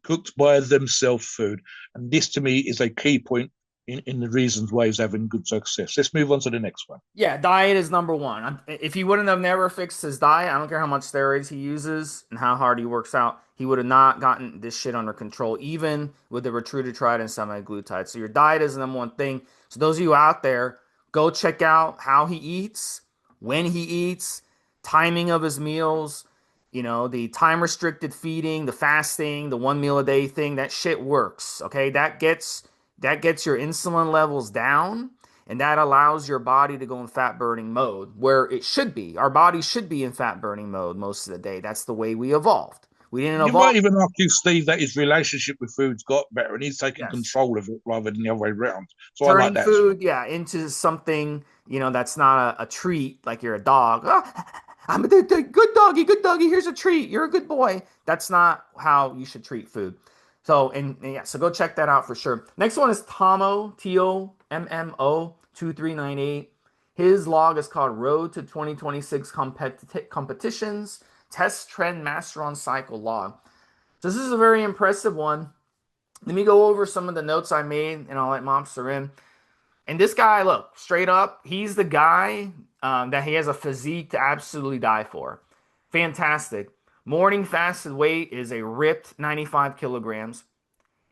cooked by themselves food. And this to me is a key point in the reasons why he's having good success. Let's move on to the next one. Yeah, diet is number one. If he wouldn't have never fixed his diet, I don't care how much steroids he uses and how hard he works out, he would have not gotten this shit under control, even with the ritutride and semaglutide. So your diet is the number one thing. So those of you out there, go check out how he eats, when he eats, timing of his meals, the time restricted feeding, the fasting, the 1 meal a day thing. That shit works. Okay, that gets your insulin levels down, and that allows your body to go in fat burning mode where it should be. Our body should be in fat burning mode most of the day. That's the way we evolved. We didn't You evolve. might even argue, Steve, that his relationship with food's got better and he's taking Yes. control of it rather than the other way around. So I like Turning that as well. food, yeah, into something, that's not a treat like you're a dog. Oh, I'm a good doggy. Here's a treat. You're a good boy. That's not how you should treat food. So, and yeah, so go check that out for sure. Next one is Tomo, Tommo 2398. His log is called Road to 2026 Competitions Test Trend Master on Cycle Log. So this is a very impressive one. Let me go over some of the notes I made, and I'll let Mobster in. And this guy, look, straight up, he's the guy that he has a physique to absolutely die for. Fantastic. Morning fasted weight is a ripped 95 kilograms.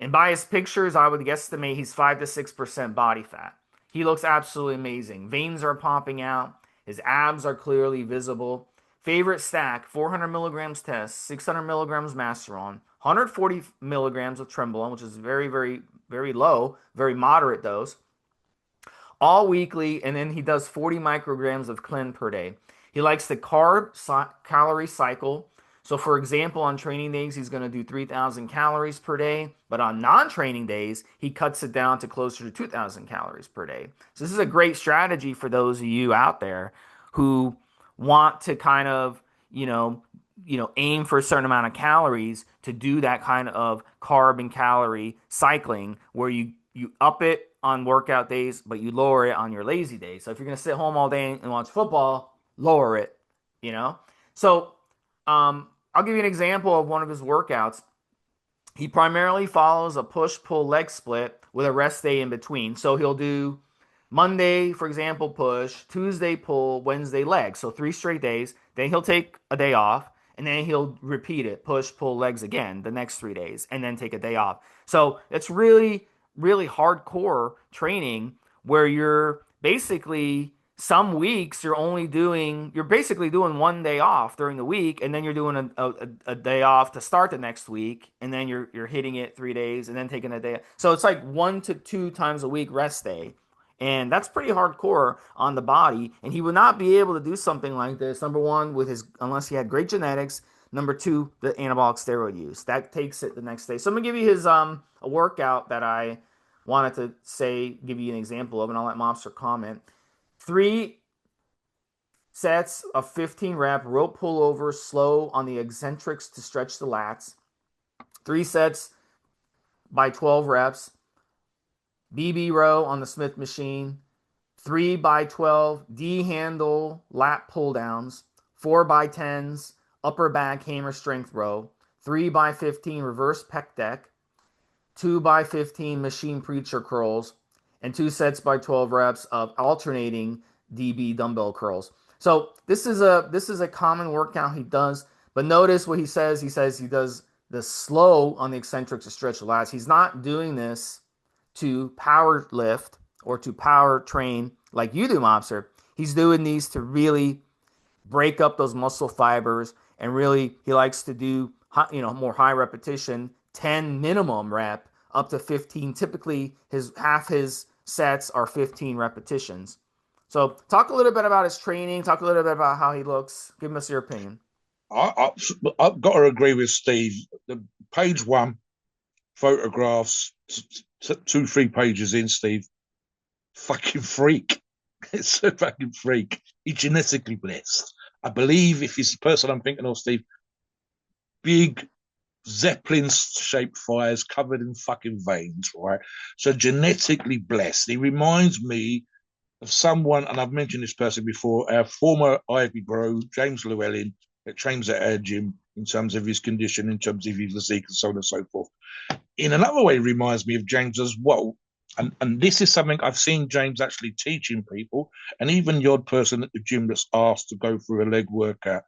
And by his pictures, I would guesstimate he's 5 to 6% body fat. He looks absolutely amazing. Veins are popping out. His abs are clearly visible. Favorite stack 400 milligrams test, 600 milligrams Masteron, 140 milligrams of Trembolone, which is very, very, very low, very moderate dose, all weekly, and then he does 40 micrograms of Clen per day. He likes the calorie cycle. So, for example, on training days, he's going to do 3,000 calories per day, but on non training days, he cuts it down to closer to 2,000 calories per day. So, this is a great strategy for those of you out there who want to kind of, aim for a certain amount of calories to do that kind of carb and calorie cycling where you up it on workout days, but you lower it on your lazy days. So if you're going to sit home all day and watch football, lower it, you know? So I'll give you an example of one of his workouts. He primarily follows a push pull leg split with a rest day in between. So he'll do Monday, for example, push, Tuesday pull, Wednesday leg. So 3 straight days. Then he'll take a day off, and then he'll repeat it, push, pull, legs again the next 3 days, and then take a day off. So it's really, really hardcore training where you're basically some weeks you're basically doing 1 day off during the week, and then you're doing a day off to start the next week, and then you're hitting it 3 days and then taking a day. So it's like 1 to 2 times a week rest day. And that's pretty hardcore on the body. And he would not be able to do something like this, number one, unless he had great genetics. Number two, the anabolic steroid use. That takes it the next day. So I'm gonna give you his a workout that I wanted to give you an example of, and I'll let Mobster comment. 3 sets of 15 rep rope pullover, slow on the eccentrics to stretch the lats. 3 sets by 12 reps. BB row on the Smith machine. 3 by 12 D handle lat pull downs. 4 by 10s upper back hammer strength row. 3 by 15 reverse pec deck. 2 by 15 machine preacher curls, and 2 sets by 12 reps of alternating DB dumbbell curls. So this is a common workout he does, but notice what he says. He says he does the slow on the eccentrics to stretch the lats. He's not doing this to power lift or to power train like you do, Mobster. He's doing these to really break up those muscle fibers, and really he likes to do more high repetition, 10 minimum rep up to 15. Typically his sets are 15 repetitions. So talk a little bit about his training, talk a little bit about how he looks. Give us your opinion. I, I've got to agree with Steve. The page one photographs, 2, 3 pages in, Steve, fucking freak. It's a fucking freak. He's genetically blessed. I believe if he's the person I'm thinking of, Steve, big Zeppelin-shaped thighs covered in fucking veins, right? So genetically blessed. He reminds me of someone, and I've mentioned this person before, our former Ivy bro, James Llewellyn, that trains at our gym in terms of his condition, in terms of his physique, and so on and so forth. In another way, reminds me of James as well. And this is something I've seen James actually teaching people, and even the odd person at the gym that's asked to go through a leg workout.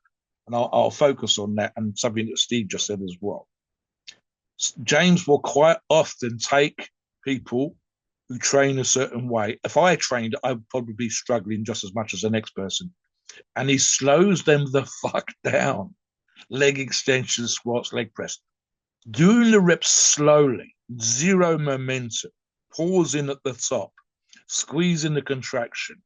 And I'll focus on that and something that Steve just said as well. James will quite often take people who train a certain way. If I trained, I'd probably be struggling just as much as the next person. And he slows them the fuck down. Leg extensions, squats, leg press. Doing the reps slowly, zero momentum, pausing at the top, squeezing the contraction.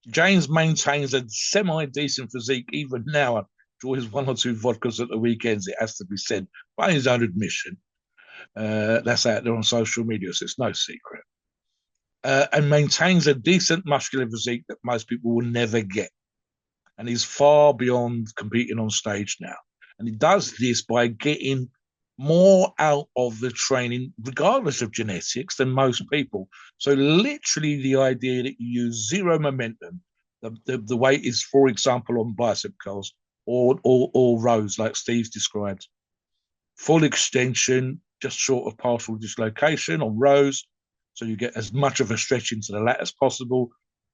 James maintains a semi-decent physique even now. Enjoys one or two vodkas at the weekends, it has to be said, by his own admission. That's out there on social media, so it's no secret. And maintains a decent muscular physique that most people will never get. And he's far beyond competing on stage now. And he does this by getting more out of the training, regardless of genetics, than most people. So, literally, the idea that you use zero momentum, the weight is, for example, on bicep curls or rows, like Steve's described. Full extension, just short of partial dislocation on rows. So you get as much of a stretch into the lat as possible,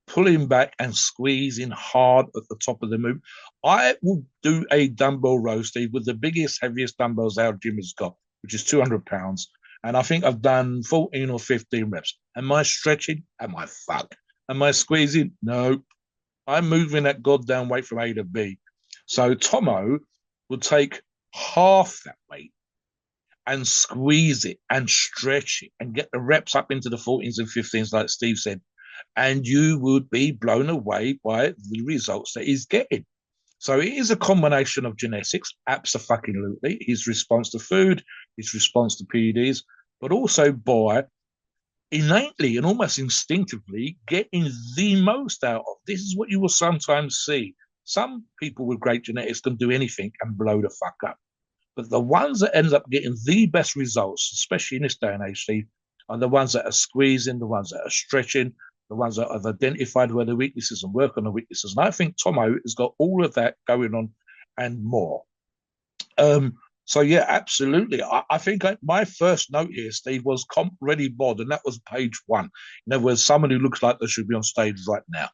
pulling back and squeezing hard at the top of the move. I will do a dumbbell row, Steve, with the biggest, heaviest dumbbells our gym has got, which is 200 pounds. And I think I've done 14 or 15 reps. Am I stretching? Am I fuck? Am I squeezing? No. I'm moving that goddamn weight from A to B. So Tomo will take half that weight and squeeze it and stretch it and get the reps up into the 14s and 15s, like Steve said, and you would be blown away by the results that he's getting. So it is a combination of genetics, absolutely, his response to food, his response to PEDs, but also by innately and almost instinctively getting the most out of. This is what you will sometimes see. Some people with great genetics can do anything and blow the fuck up. But the ones that end up getting the best results, especially in this day and age, Steve, are the ones that are squeezing, the ones that are stretching, the ones that have identified where the weaknesses and work on the weaknesses. And I think Tomo has got all of that going on and more. So yeah, absolutely. I think my first note here, Steve, was comp ready bod, and that was page one. In other words, someone who looks like they should be on stage right now.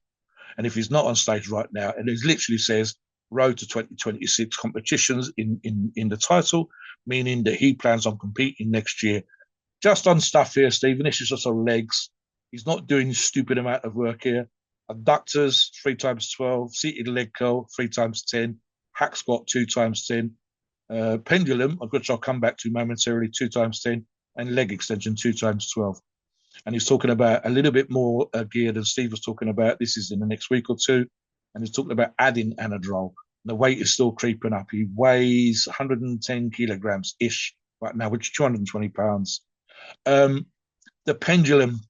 And if he's not on stage right now, and it literally says Road to 2026 competitions in the title, meaning that he plans on competing next year. Just on stuff here, Stephen. This is just on legs. He's not doing a stupid amount of work here. Abductors, 3 times 12, seated leg curl, 3 times 10, hack squat, 2 times 10, pendulum, which I'll come back to momentarily, 2 times 10, and leg extension, 2 times 12. And he's talking about a little bit more gear than Steve was talking about. This is in the next week or two. And he's talking about adding anadrol. The weight is still creeping up. He weighs 110 kilograms ish right now, which is 220 pounds. The pendulum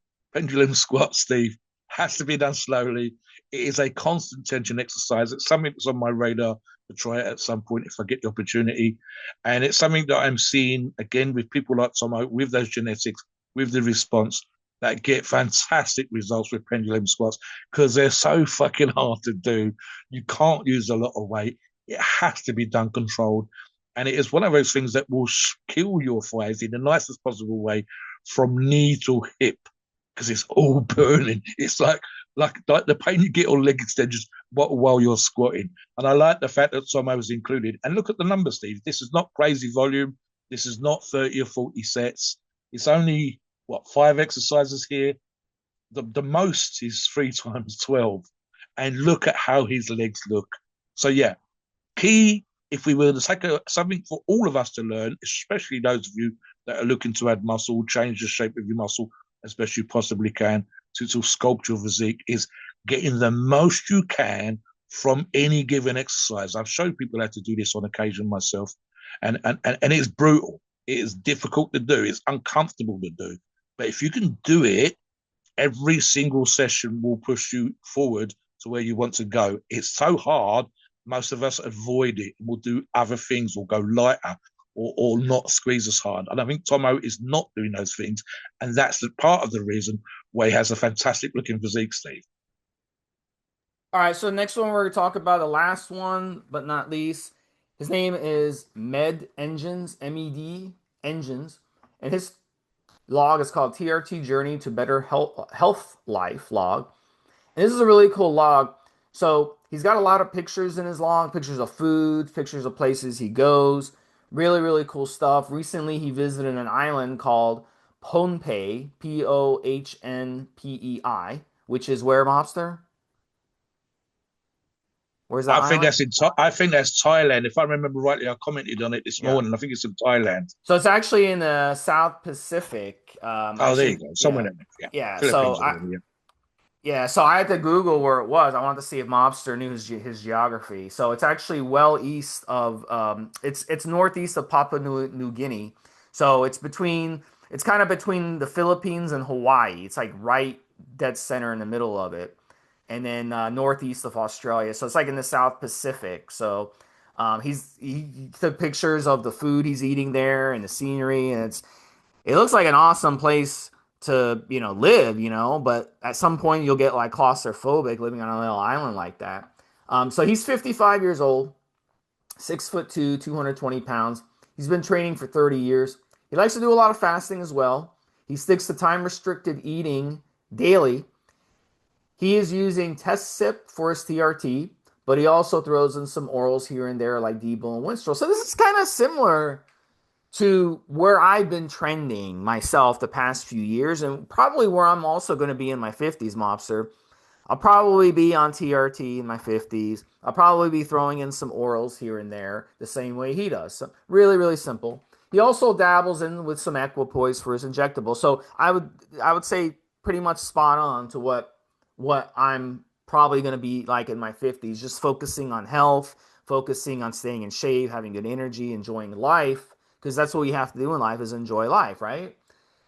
squat, Steve, has to be done slowly. It is a constant tension exercise. It's something that's on my radar to try it at some point if I get the opportunity. And it's something that I'm seeing again with people like Tomo, with those genetics, with the response, that get fantastic results with pendulum squats because they're so fucking hard to do. You can't use a lot of weight. It has to be done controlled. And it is one of those things that will kill your thighs in the nicest possible way from knee to hip because it's all burning. It's like the pain you get on leg extensions while you're squatting. And I like the fact that Tomo was included. And look at the numbers, Steve. This is not crazy volume. This is not 30 or 40 sets. It's only, 5 exercises here. The most is 3 times 12. And look at how his legs look. So, yeah, key, if we were to take something for all of us to learn, especially those of you that are looking to add muscle, change the shape of your muscle as best you possibly can to sculpt your physique, is getting the most you can from any given exercise. I've showed people how to do this on occasion myself, and it's brutal. It is difficult to do. It's uncomfortable to do. But if you can do it, every single session will push you forward to where you want to go. It's so hard. Most of us avoid it and will do other things or go lighter or not squeeze as hard. And I think Tomo is not doing those things. And that's the part of the reason why he has a fantastic looking physique, Steve. All right, so next one we're going to talk about, the last one, but not least. His name is Med Engines, MED Engines, and his log is called TRT Journey to Better Health Life log. And this is a really cool log. So he's got a lot of pictures in his log, pictures of food, pictures of places he goes. Really, really cool stuff. Recently, he visited an island called Pohnpei, Pohnpei, which is where, Mobster? Where's that island? I think that's Thailand. If I remember rightly, I commented on it this Yeah. morning. I think it's in Thailand. So it's actually in the South Pacific. Oh, there you Actually, go. Somewhere yeah, there. Yeah. yeah. Philippines or whatever. Yeah. So I had to Google where it was. I wanted to see if Mobster knew his geography. So it's actually well east of it's northeast of Papua New Guinea. So it's kind of between the Philippines and Hawaii. It's like right dead center in the middle of it, and then northeast of Australia. So it's like in the South Pacific. So he took pictures of the food he's eating there and the scenery, and it looks like an awesome place to live, but at some point you'll get like claustrophobic living on a little island like that. So he's 55 years old, 6'2", 220 pounds. He's been training for 30 years. He likes to do a lot of fasting as well. He sticks to time restricted eating daily. He is using test sip for his TRT, but he also throws in some orals here and there like Debo and Winstrol. So this is kind of similar to where I've been trending myself the past few years, and probably where I'm also going to be in my 50s, Mobster. I'll probably be on TRT in my 50s. I'll probably be throwing in some orals here and there the same way he does. So really, really simple. He also dabbles in with some equipoise for his injectable. So I would say pretty much spot on to what I'm probably going to be like in my 50s, just focusing on health, focusing on staying in shape, having good energy, enjoying life, because that's what we have to do in life is enjoy life, right?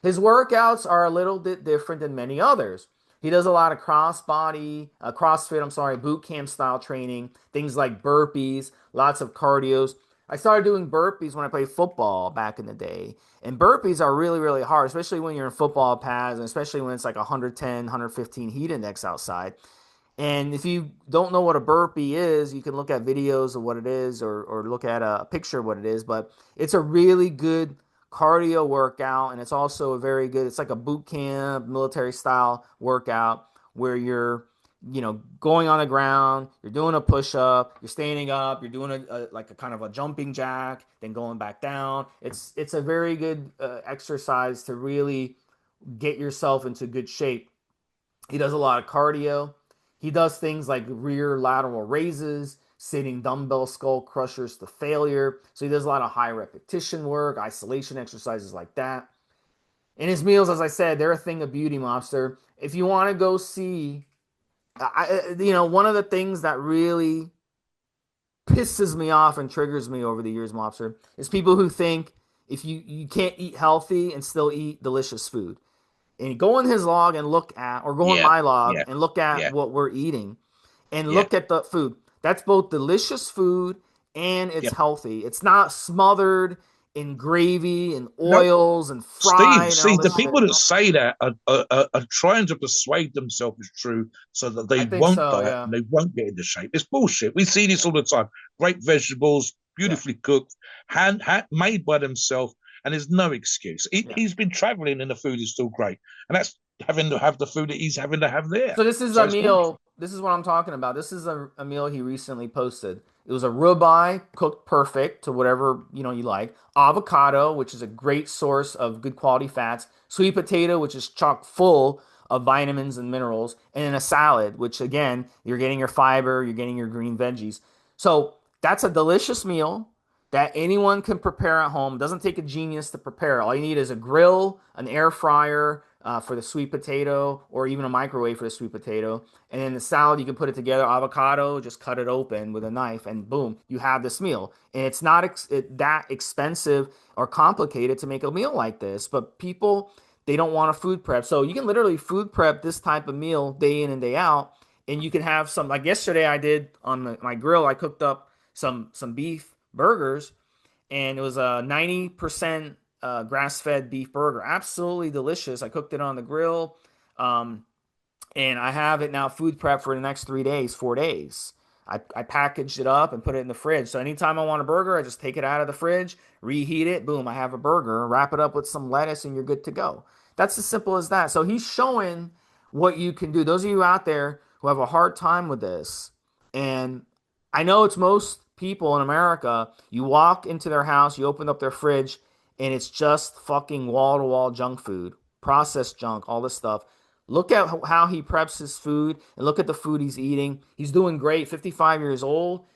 His workouts are a little bit different than many others. He does a lot of CrossFit, I'm sorry, boot camp style training, things like burpees, lots of cardios. I started doing burpees when I played football back in the day. And burpees are really, really hard, especially when you're in football pads, and especially when it's like 110, 115 heat index outside. And if you don't know what a burpee is, you can look at videos of what it is or look at a picture of what it is. But it's a really good cardio workout. And it's also a very good, it's like a boot camp, military style workout where you're, going on the ground, you're doing a push up, you're standing up, you're doing like a kind of a jumping jack, then going back down. It's a very good exercise to really get yourself into good shape. He does a lot of cardio. He does things like rear lateral raises, sitting dumbbell skull crushers to failure. So he does a lot of high repetition work, isolation exercises like that. And his meals, as I said, they're a thing of beauty, Mobster. If you want to go see, one of the things that really pisses me off and triggers me over the years, Mobster, is people who think if you can't eat healthy and still eat delicious food. And go in his log and look at, or go in Yeah. my log Yeah. and look at Yeah. what we're eating and Yeah. look at the food. That's both delicious food and it's Yeah. healthy. It's not smothered in gravy and No, oils and Steve, fried and all see, the this shit. people that say that are trying to persuade themselves it's true so that I they think won't so, diet yeah. and they won't get into shape. It's bullshit. We see this all the time. Great vegetables, Yeah. beautifully cooked, made by themselves, and there's no excuse. Yeah. He's been traveling and the food is still great. And that's having to have the food that he's having to have there. So this is So a it's bullshit. meal. This is what I'm talking about. This is a meal he recently posted. It was a ribeye cooked perfect to whatever you like. Avocado, which is a great source of good quality fats. Sweet potato, which is chock full of vitamins and minerals, and then a salad, which again you're getting your fiber, you're getting your green veggies. So that's a delicious meal that anyone can prepare at home. It doesn't take a genius to prepare. All you need is a grill, an air fryer for the sweet potato, or even a microwave for the sweet potato. And then the salad, you can put it together. Avocado, just cut it open with a knife, and boom, you have this meal. And it's not that expensive or complicated to make a meal like this. But people, they don't want to food prep. So you can literally food prep this type of meal day in and day out. And you can have some, like yesterday I did on my grill, I cooked up some beef burgers, and it was a 90% grass-fed beef burger. Absolutely delicious. I cooked it on the grill, um, and I have it now food prep for the next 3 days, 4 days. I packaged it up and put it in the fridge. So anytime I want a burger, I just take it out of the fridge, reheat it, boom, I have a burger, wrap it up with some lettuce, and you're good to go. That's as simple as that. So he's showing what you can do. Those of you out there who have a hard time with this, and I know it's most people in America, you walk into their house, you open up their fridge, and it's just fucking wall to wall junk food, processed junk, all this stuff. Look at how he preps his food and look at the food he's eating. He's doing great, 55 years old.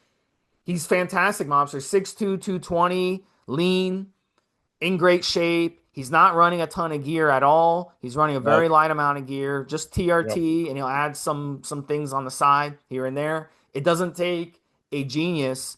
He's fantastic, mobster. 6'2, 220, lean, in great shape. He's not running a ton of gear at all. He's running a No, very light amount of gear, just yeah, TRT, and he'll add some things on the side here and there. It doesn't take a genius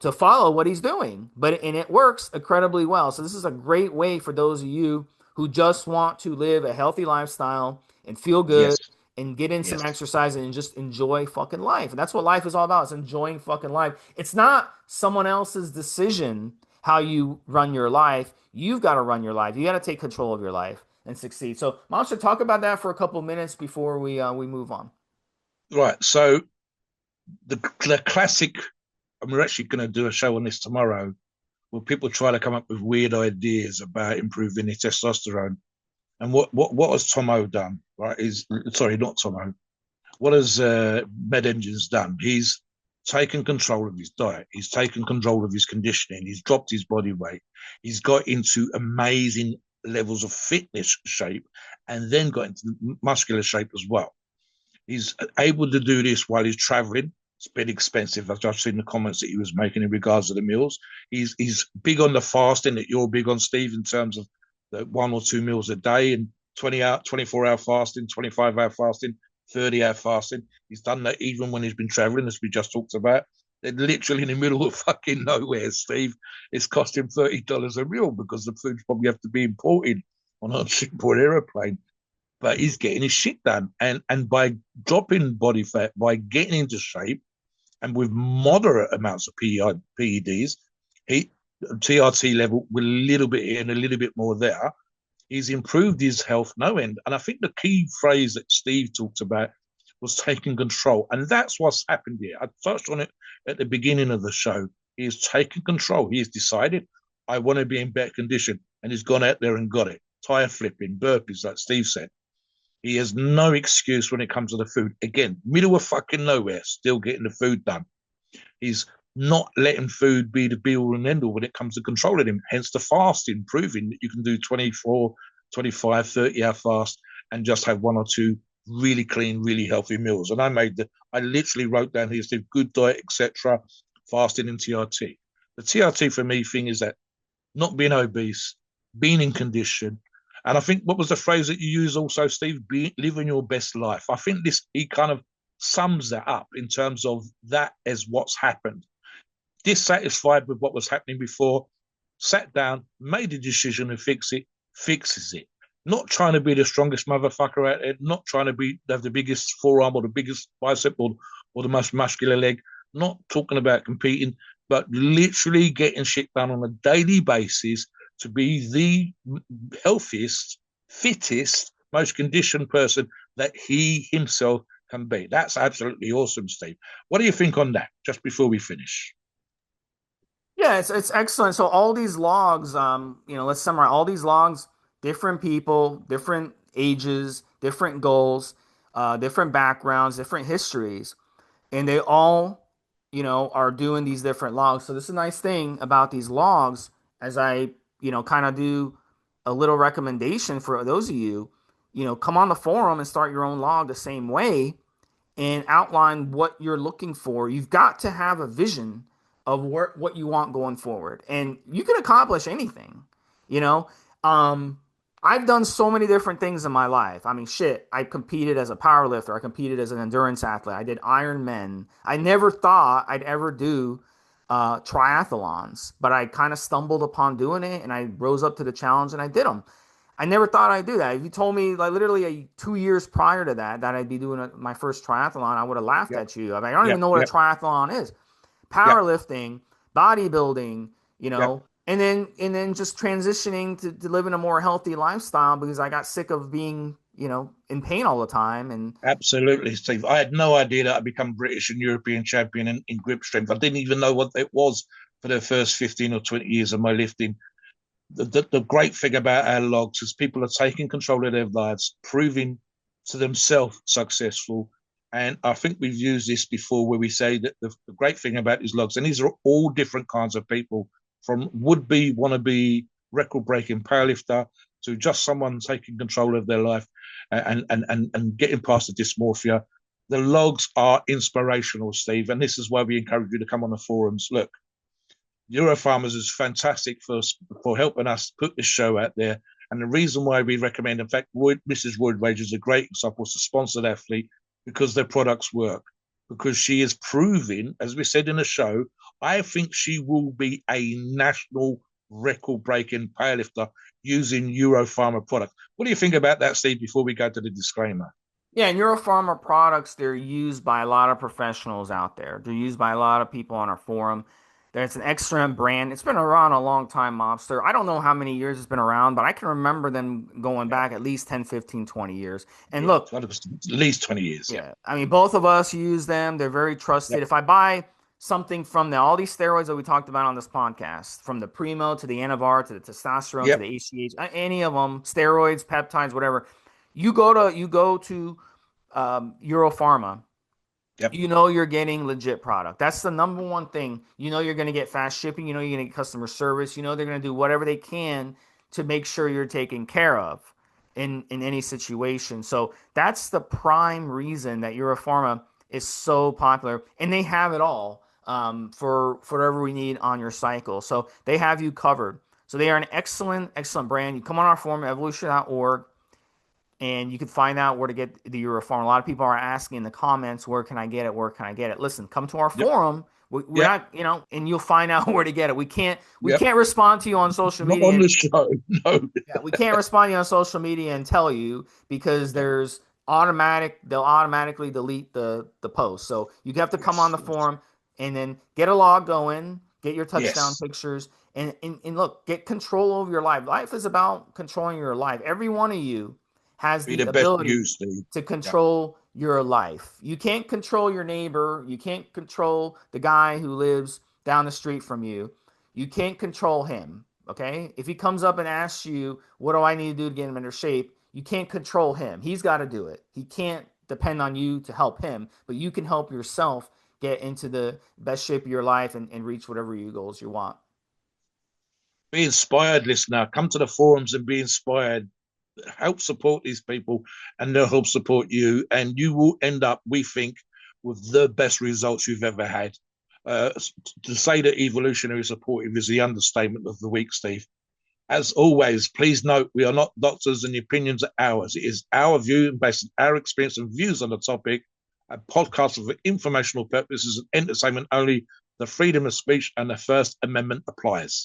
to follow what he's doing, but and it works incredibly well. So this is a great way for those of you who just want to live a healthy lifestyle and feel yes, good and get in some yes. exercise and just enjoy fucking life. And that's what life is all about. It's enjoying fucking life. It's not someone else's decision how you run your life. You've got to run your life. You got to take control of your life and succeed. So, Monster, talk about that for a couple minutes before we move on. Right. So the classic, and we're actually going to do a show on this tomorrow, where people try to come up with weird ideas about improving their testosterone. And what has Tomo done? Right? Is sorry, not Tomo. What has Med Engines done? He's taken control of his diet. He's taken control of his conditioning. He's dropped his body weight. He's got into amazing levels of fitness shape, and then got into muscular shape as well. He's able to do this while he's traveling. It's a bit expensive. I've just seen the comments that he was making in regards to the meals. He's big on the fasting that you're big on, Steve, in terms of the 1 or 2 meals a day and 20 hour, 24-hour fasting, 25-hour fasting, 30-hour fasting. He's done that even when he's been traveling, as we just talked about. They're literally in the middle of fucking nowhere, Steve. It's cost him $30 a meal because the food's probably have to be imported on a shipboard aeroplane, but he's getting his shit done. And by dropping body fat, by getting into shape, and with moderate amounts of PEDs, he TRT level with a little bit here and a little bit more there, he's improved his health no end. And I think the key phrase that Steve talked about was taking control. And that's what's happened here. I touched on it at the beginning of the show. He's taken control. He's decided, I want to be in better condition. And he's gone out there and got it. Tire flipping, burpees, like Steve said. He has no excuse when it comes to the food. Again, middle of fucking nowhere, still getting the food done. He's not letting food be the be all and end all when it comes to controlling him. Hence the fasting, proving that you can do 24, 25, 30-hour fast and just have 1 or 2 really clean, really healthy meals. And I literally wrote down here, Steve, good diet, etc., fasting and TRT. The TRT for me thing is that not being obese, being in condition. And I think what was the phrase that you used also, Steve? Living your best life. I think he kind of sums that up in terms of that as what's happened. Dissatisfied with what was happening before, sat down, made a decision to fix it, fixes it. Not trying to be the strongest motherfucker out there, not trying to have the biggest forearm or the biggest bicep or the most muscular leg, not talking about competing, but literally getting shit done on a daily basis to be the healthiest, fittest, most conditioned person that he himself can be. That's absolutely awesome, Steve. What do you think on that, just before we finish? Yeah, it's excellent. So all these logs, let's summarize all these logs, different people, different ages, different goals, different backgrounds, different histories, and they all, are doing these different logs. So this is a nice thing about these logs, as I, kind of do a little recommendation for those of you, come on the forum and start your own log the same way and outline what you're looking for. You've got to have a vision of what you want going forward, and you can accomplish anything. You know, um, I've done so many different things in my life. I mean, shit, I competed as a power lifter. I competed as an endurance athlete. I did Ironman. I never thought I'd ever do triathlons, but I kind of stumbled upon doing it, and I rose up to the challenge, and I did them. I never thought I'd do that. If you told me like literally 2 years prior to that I'd be doing my first triathlon, I would have laughed Yep, at you. I mean, I don't even yep, know what a yep, triathlon is. yep, Powerlifting, bodybuilding, yep, and then just transitioning to live in a more healthy lifestyle because I got sick of being in pain all the time. And Absolutely, Steve. I had no idea that I'd become British and European champion in grip strength. I didn't even know what it was for the first 15 or 20 years of my lifting. The great thing about our logs is people are taking control of their lives, proving to themselves successful. And I think we've used this before where we say that the great thing about these logs, and these are all different kinds of people, from would-be, wannabe, record-breaking powerlifter to just someone taking control of their life and getting past the dysmorphia. The logs are inspirational, Steve, and this is why we encourage you to come on the forums. Look, Euro Farmers is fantastic for helping us put this show out there. And the reason why we recommend, in fact, Mrs. Woodwage is a great example as a sponsored athlete because their products work. Because she is proving, as we said in the show, I think she will be a national record-breaking powerlifter using Euro Pharma product. What do you think about that, Steve, before we go to the disclaimer? yeah, and Euro Pharma products, they're used by a lot of professionals out there. They're used by a lot of people on our forum. There's an XRM brand. It's been around a long time, Mobster. I don't know how many years it's been around, but I can remember them going Yeah, back at least 10, 15, 20 years. And yeah, look, at least 20 years. Yeah, yeah, I mean, both of us use them. They're very trusted. yep, If I buy something from all these steroids that we talked about on this podcast, from the Primo to the Anavar to the testosterone to yep, the ACH, any of them, steroids, peptides, whatever, you go to Euro Pharma, yep. you're getting legit product. That's the number one thing. You're going to get fast shipping. You're going to get customer service. They're going to do whatever they can to make sure you're taken care of in any situation. So that's the prime reason that Europharma is so popular, and they have it all for whatever we need on your cycle. So they have you covered. So they are an excellent, excellent brand. You come on our forum, evolution.org, and you can find out where to get the Eurofarm. A lot of people are asking in the comments, where can I get it? Where can I get it? Listen, come to our Yep. forum. We're Yep. not, and you'll find out where to get it. We Yep. can't respond to you on social Not media. on the show. No. Yeah, we can't respond to you on social media and tell you because Yep. they'll automatically delete the post. So you have to come on Yes. the Yes. forum and then get a log going, get your touchdown Yes. pictures, and look, get control over your life. Life is about controlling your life. Every one of you has Be the the best ability you, Steve. to Yep. control your life. You can't control your neighbor. You can't control the guy who lives down the street from you. You can't control him. Okay? If he comes up and asks you, what do I need to do to get him into shape? You can't control him. He's got to do it. He can't depend on you to help him, but you can help yourself get into the best shape of your life and reach whatever your goals you want. Be inspired, listener. Come to the forums and be inspired. Help support these people, and they'll help support you. And you will end up, we think, with the best results you've ever had. Uh, to say that evolutionary supportive is the understatement of the week, Steve. As always, please note we are not doctors and the opinions are ours. It is our view based on our experience and views on the topic. A podcast for informational purposes and entertainment only. The freedom of speech and the First Amendment applies.